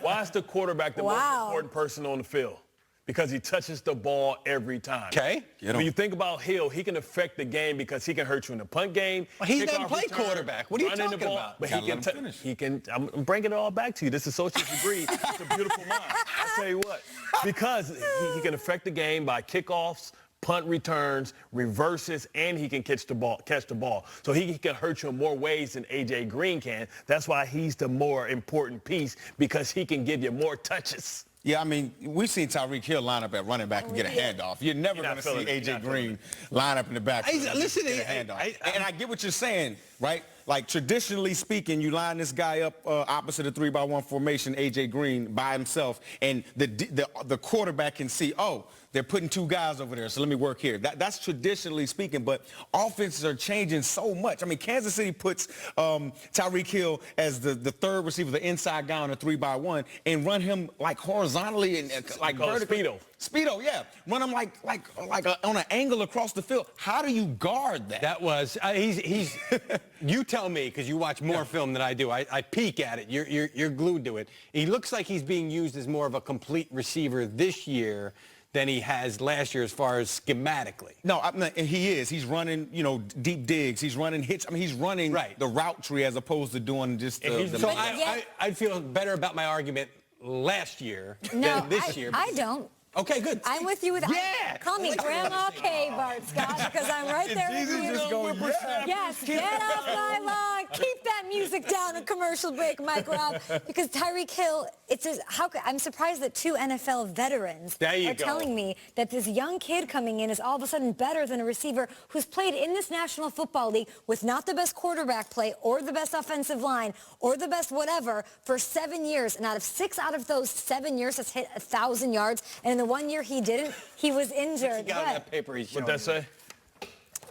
Why is the quarterback the most important person on the field? Because he touches the ball every time.
Okay.
When you think about Hill, he can affect the game because he can hurt you in the punt game.
Well, he doesn't play quarterback. What are you talking about?
But he can. I'm bringing it all back to you. This is associate degree. It's a beautiful mind. I'll tell you what. Because he can affect the game by kickoffs, punt returns, reverses, and he can catch the ball. So he can hurt you in more ways than A.J. Green can. That's why he's the more important piece, because he can give you more touches.
Yeah, I mean, we've seen Tyreek Hill line up at running back and get a handoff. You're never going to see A.J. Green line up in the back and get a handoff. And I get what you're saying, right? Like, traditionally speaking, you line this guy up opposite a 3-by-1 formation, A.J. Green, by himself, and the quarterback can see, oh, they're putting two guys over there, so let me work here. That's traditionally speaking, but offenses are changing so much. I mean, Kansas City puts Tyreek Hill as the third receiver, the inside guy on a 3-by-1, and run him like horizontally and like vertically. Speedo, yeah. Run him like on an angle across the field. How do you guard that?
That was he's. You tell me, because you watch more film than I do. I peek at it. You're glued to it. He looks like he's being used as more of a complete receiver this year than he has last year as far as schematically.
No, he is. He's running, deep digs. He's running hits. I mean, he's running the route tree as opposed to doing just
So I'd feel better about my argument last year than this year.
I don't.
Okay, good.
I'm with you with call me Grandma K, Bart Scott, because I'm right there with you.
Just going,
yes, get off my lawn. Keep that music down. A commercial break, Mike Robb. Because Tyreek Hill, it's just, I'm surprised that two NFL veterans are telling me that this young kid coming in is all of a sudden better than a receiver who's played in this National Football League with not the best quarterback play or the best offensive line or the best whatever for 7 years. And out of those 7 years has hit 1,000 yards. And in the 1 year he didn't, he was injured.
He got that paper he's showing.
What'd that say?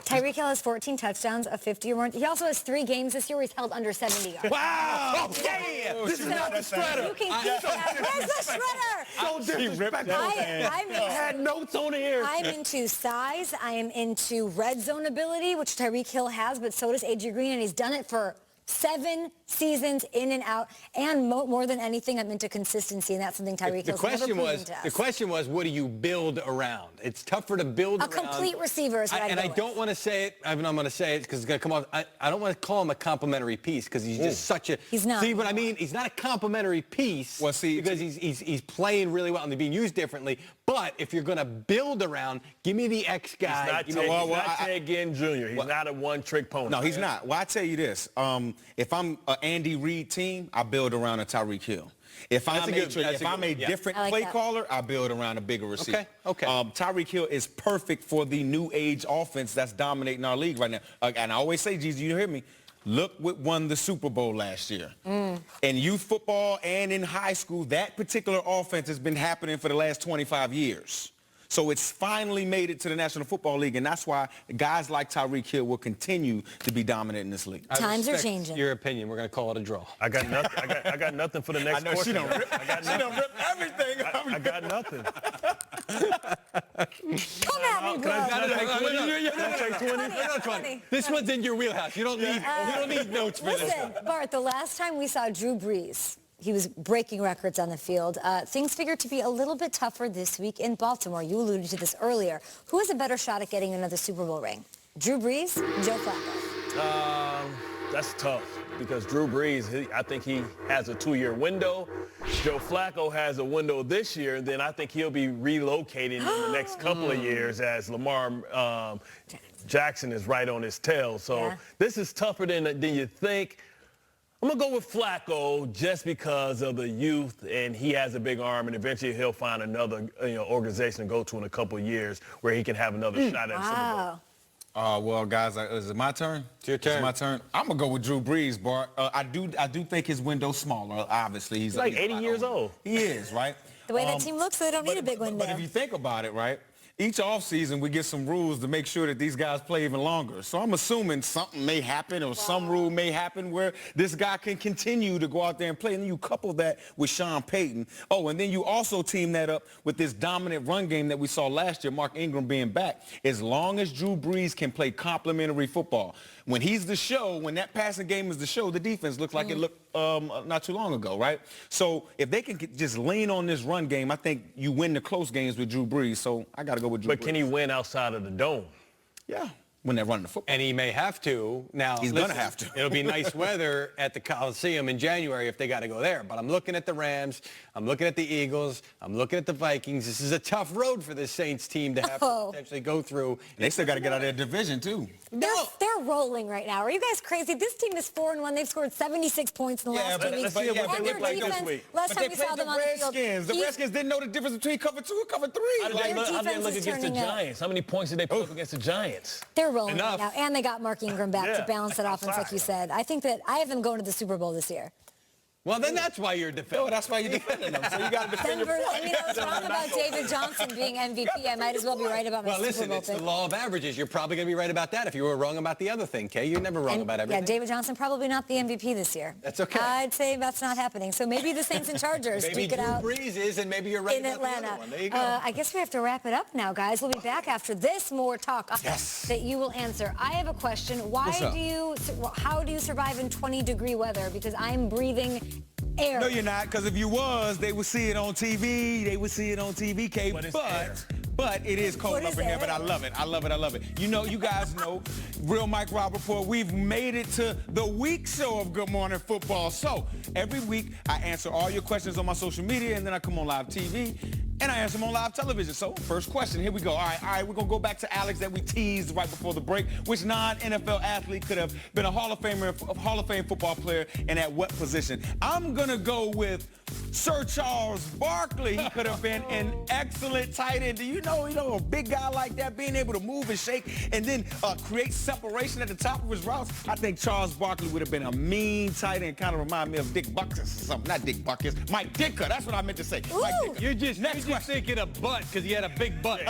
Tyreek Hill has 14 touchdowns of 50 or more. He also has 3 games this year where he's held under 70 yards.
Wow! This is not the shredder.
You can keep that. Where's the shredder?
So disrespectful.
I
had notes on here.
I'm into size. I am into red zone ability, which Tyreek Hill has, but so does A.J. Green, and he's done it for 7 seasons in and out, and more than anything, I'm into consistency, and that's something Tyreek Hill's never proven to us.
The question was, what do you build around? It's tougher to build around.
A complete receiver is what I
don't want to say it. I'm going to say it because it's going to come off. I don't want to call him a complimentary piece because he's just such a.
He's not.
See what I mean? He's not a complimentary piece.
Well, see,
because he's playing really well and they're being used differently. But if you're going to build around, give me the X guy.
He's not Ted Ginn Jr. He's not a one-trick pony.
No, he's not. Well, I tell you this. If I'm an Andy Reid team, I build around a Tyreek Hill. If I'm a different play caller, I build around a bigger receiver.
Okay.
Tyreek Hill is perfect for the new age offense that's dominating our league right now. And I always say, Jesus, you hear me? Look what won the Super Bowl last year. In youth football and in high school, that particular offense has been happening for the last 25 years. So it's finally made it to the National Football League, and that's why guys like Tyreek Hill will continue to be dominant in this league.
Times are changing.
Your opinion. We're going to call it a draw.
I got nothing. I got nothing for the next
I know
portion.
she don't rip. She don't rip everything.
I got nothing.
Come at me, bro.
20. This one's in your wheelhouse. You don't need notes for this
Listen,
one.
Bart, the last time we saw Drew Brees, he was breaking records on the field. Things figured to be a little bit tougher this week in Baltimore. You alluded to this earlier. Who has a better shot at getting another Super Bowl ring? Drew Brees, Joe Flacco?
That's tough because Drew Brees, I think he has a 2-year window. Joe Flacco has a window this year, and then I think he'll be relocating in the next couple of years as Lamar Jackson is right on his tail. So this is tougher than you think. I'm going to go with Flacco just because of the youth, and he has a big arm, and eventually he'll find another organization to go to in a couple of years where he can have another shot at Super Bowl.
Well, guys, is it my turn?
It's your turn.
It's my turn. I'm going to go with Drew Brees, Bart. I do think his window's smaller, obviously. He's
like 80 years old.
He is, right?
The way that team looks, they don't need a big window.
But if you think about it, right, each offseason we get some rules to make sure that these guys play even longer. So I'm assuming something may happen or some rule may happen where this guy can continue to go out there and play. And then you couple that with Sean Payton. Oh, and then you also team that up with this dominant run game that we saw last year, Mark Ingram being back. As long as Drew Brees can play complementary football. When he's the show, when that passing game is the show, the defense looks like it looked not too long ago, right? So if they can just lean on this run game, I think you win the close games with Drew Brees. So I got to go with Drew Brees.
But can he win outside of the dome?
Yeah, when they're running the football.
And he may have to. Now,
he's going to have to.
It'll be nice weather at the Coliseum in January if they got to go there. But I'm looking at the Rams. I'm looking at the Eagles. I'm looking at the Vikings. This is a tough road for the Saints team to have to potentially go through.
They still got to get out of their division, too.
They're rolling right now. Are you guys crazy? This team is 4-1. They've scored 76 points in the last 2 weeks.
Let's see what they look like this week.
Last time we saw them on the field.
The Redskins didn't know the difference between cover 2 and cover 3.
How did they look against the Giants? How many points did they put up against the Giants?
They're rolling right now. And they got Mark Ingram back to balance that offense, like you said. I think that I have them going to the Super Bowl this year.
Well, then that's why you're defending.
No, that's why you're defending them. So you got to defend your point.
I mean, I was wrong about David Johnson being MVP. I might as well be right about my Super Bowl
it's
pick.
the law of averages. You're probably going to be right about that if you were wrong about the other thing, Kay. You're never wrong about everything.
Yeah, David Johnson probably not the MVP this year.
That's okay.
I'd say that's not happening. So maybe the Saints and Chargers
maybe
duke it out.
Drew Brees is, and maybe you're right
in
about
Atlanta.
the other one. There you go.
I guess we have to wrap it up now, guys. We'll be back after this. More talk that you will answer. I have a question. How do you survive in 20-degree weather? Because I'm breathing air.
No, you're not, because if you was, they would see it on TV. They would see it on TV, Kay. But it is cold up in here, but I love it. I love it. I love it. You know, you guys know, Real Mike Rob Report, we've made it to the week show of Good Morning Football. So every week, I answer all your questions on my social media, and then I come on live TV, and I answer them on live television. So first question, here we go. All right, we're going to go back to Alex that we teased right before the break. Which non-NFL athlete could have been a Hall of Fame football player, and at what position? I'm going to go with Sir Charles Barkley. He could have been an excellent tight end. Do you know, a big guy like that, being able to move and shake and then create separation at the top of his routes? I think Charles Barkley would have been a mean tight end. Kind of remind me of Dick Buckus or something. Not Dick Buckus. Mike Ditka. That's what I meant to say. Mike Ditka.
You're just thinking of butt because he had a big butt.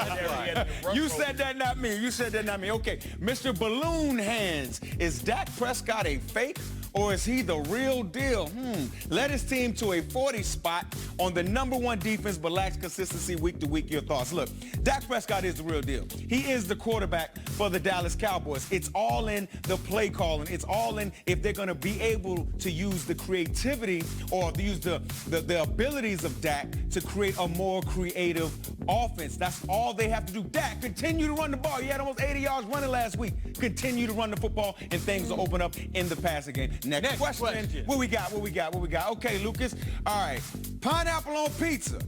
You said that, not me. You said that, not me. Okay, Mr. Balloon Hands. Is Dak Prescott a fake or is he the real deal? Led his team to a 40 spot on the #1 defense but lacks consistency week to week. Your thoughts? Look, Dak Prescott is the real deal. He is the quarterback for the Dallas Cowboys. It's all in the play calling. It's all in if they're going to be able to use the creativity or use the abilities of Dak to create a more creative offense. That's all they have to do. Dak, continue to run the ball. He had almost 80 yards running last week. Continue to run the football and things will open up in the passing game. Next question. What we got? Okay, Lucas. All right. Pineapple on pizza.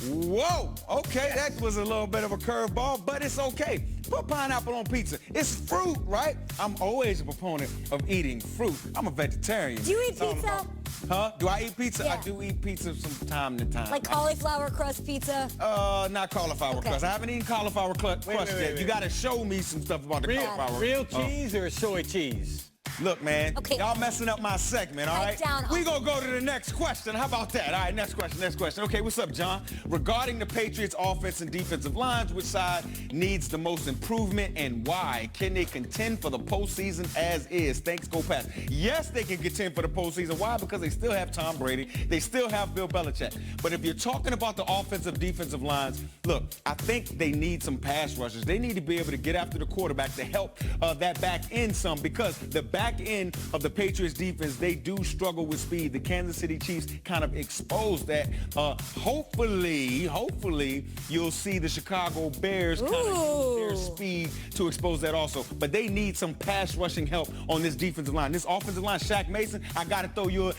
Whoa. Okay, that was a little bit of a curveball, but it's okay. Put pineapple on pizza. It's fruit, right? I'm always a proponent of eating fruit. I'm a vegetarian.
Do you eat pizza?
Huh? Do I eat pizza?
Yeah.
I do eat pizza from time to time.
Like cauliflower crust pizza?
Not cauliflower crust. I haven't eaten cauliflower crust yet. You got to show me some stuff about the cauliflower.
Real cheese or soy cheese?
Look, man,
Okay.
y'all messing up my segment, all right? We gonna go to the next question. How about that? All right, next question. Okay, what's up, John? Regarding the Patriots' offense and defensive lines, which side needs the most improvement and why? Can they contend for the postseason as is? Thanks, go Pats. Yes, they can contend for the postseason. Why? Because they still have Tom Brady. They still have Bill Belichick. But if you're talking about the offensive, defensive lines, look, I think they need some pass rushers. They need to be able to get after the quarterback to help that back end some, because the back end of the Patriots defense, they do struggle with speed. The Kansas City Chiefs kind of exposed that. Hopefully you'll see the Chicago Bears kind of use their speed to expose that also. But they need some pass rushing help on this defensive line. This offensive line, Shaq Mason, I gotta throw you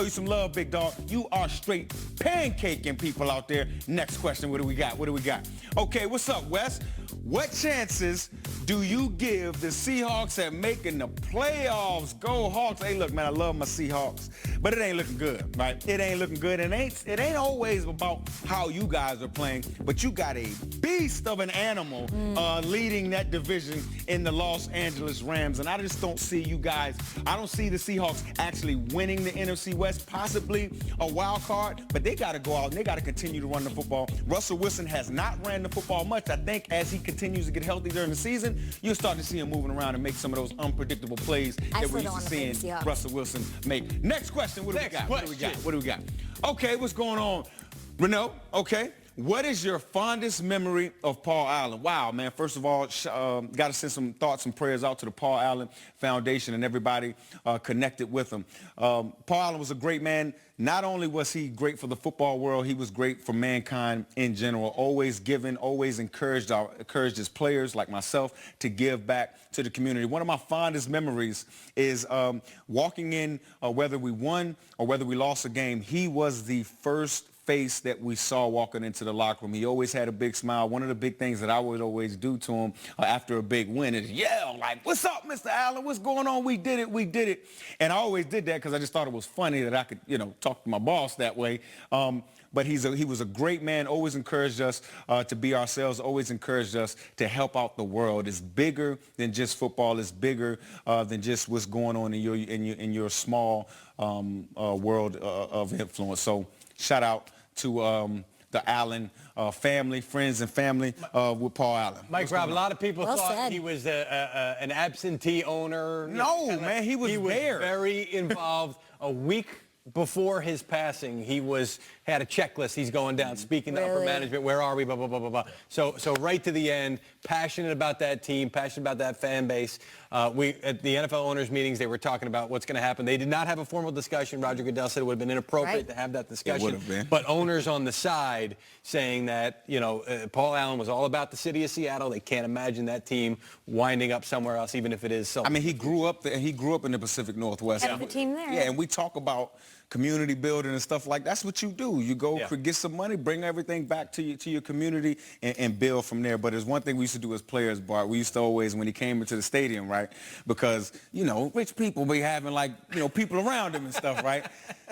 some love, big dog. You are straight pancaking people out there. Next question, what do we got? Okay, what's up, Wes? What chances do you give the Seahawks at making the playoffs? Go Hawks. Hey, look, man, I love my Seahawks, but it ain't looking good, right? It ain't looking good, and it ain't always about how you guys are playing, but you got a beast of an animal leading that division in the Los Angeles Rams, and I just don't see you guys. I don't see the Seahawks actually winning the NFC West, possibly a wild card, but they got to go out and they got to continue to run the football. Russell Wilson has not ran the football much. I think as he continues to get healthy during the season, you'll start to see him moving around and make some of those unpredictable plays that we're used to seeing Russell Wilson make. Next question, what do we got? Okay, what's going on? Renault, okay. What is your fondest memory of Paul Allen? Wow, man. First of all, got to send some thoughts and prayers out to the Paul Allen Foundation and everybody connected with him. Paul Allen was a great man. Not only was he great for the football world, he was great for mankind in general. Always giving, always encouraged his players like myself to give back to the community. One of my fondest memories is walking in, whether we won or whether we lost a game, he was the first face that we saw walking into the locker room. He always had a big smile. One of the big things that I would always do to him after a big win is yell like, "What's up, Mr. Allen? What's going on? We did it." And I always did that because I just thought it was funny that I could, talk to my boss that way. But he was a great man, always encouraged us to be ourselves, always encouraged us to help out the world. It's bigger than just football. It's bigger than just what's going on in your small world of influence. So shout out to the Allen family, friends and family with Paul Allen.
Mike Rob, a lot of people thought he was an absentee owner.
No, man, he was
very involved. A week before his passing, he had a checklist. He's going down, speaking to upper management. Where are we? Blah, blah, blah, blah, blah. So right to the end, passionate about that team, passionate about that fan base. At the NFL owners meetings, they were talking about what's going to happen. They did not have a formal discussion. Roger Goodell said it would have been inappropriate to have that discussion. It would have been. But owners on the side saying that, Paul Allen was all about the city of Seattle. They can't imagine that team winding up somewhere else, even if it is so.
I mean, he grew up in the Pacific Northwest.
Had the team there.
Yeah, and we talk about community building and stuff like that's what you do. You go get some money, bring everything back to your community and build from there. But there's one thing we used to do as players, Bart. We used to always, when he came into the stadium, right? Because, rich people be having people around him and stuff, right?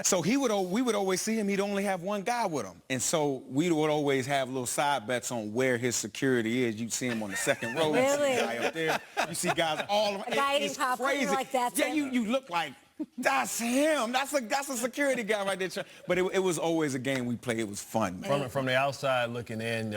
So we would always see him. He'd only have one guy with him. And so we would always have little side bets on where his security is. You'd see him on the second row. You see a guy up there. You see guys all around.
A guy eating popcorn like that.
Yeah, you look like, that's him. That's a security guy right there. But it was always a game we played. It was fun.
From the outside looking in,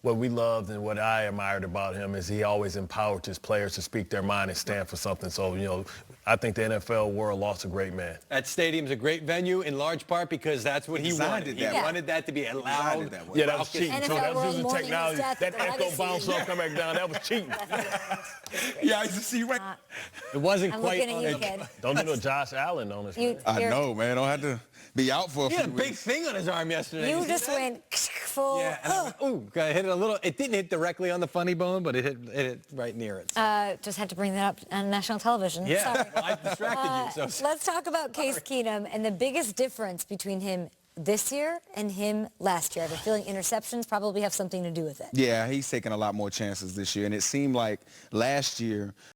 what we loved and what I admired about him is he always empowered his players to speak their mind and stand for something. So, I think the NFL world lost a great man.
That stadium's a great venue in large part because that's what he wanted. He wanted that to be a loud,
that was cheating. So that was using technology. That echo bounce up, come back down. That was cheating.
Yeah, I used to see right.
It wasn't
I'm
quite.
Looking at you, kid.
Don't do no Josh Allen on us.
I know, man. Don't have to be out for a few weeks.
He had a big thing on his arm yesterday.
You just went full.
Yeah. Hit it a little. It didn't hit directly on the funny bone, but it hit right near it.
Just had to bring that up on national television.
Yeah,
Sorry.
I distracted you. So.
Let's talk about Case Keenum and the biggest difference between him this year and him last year. I have a feeling interceptions probably have something to do with it.
Yeah, he's taking a lot more chances this year, and it seemed like last year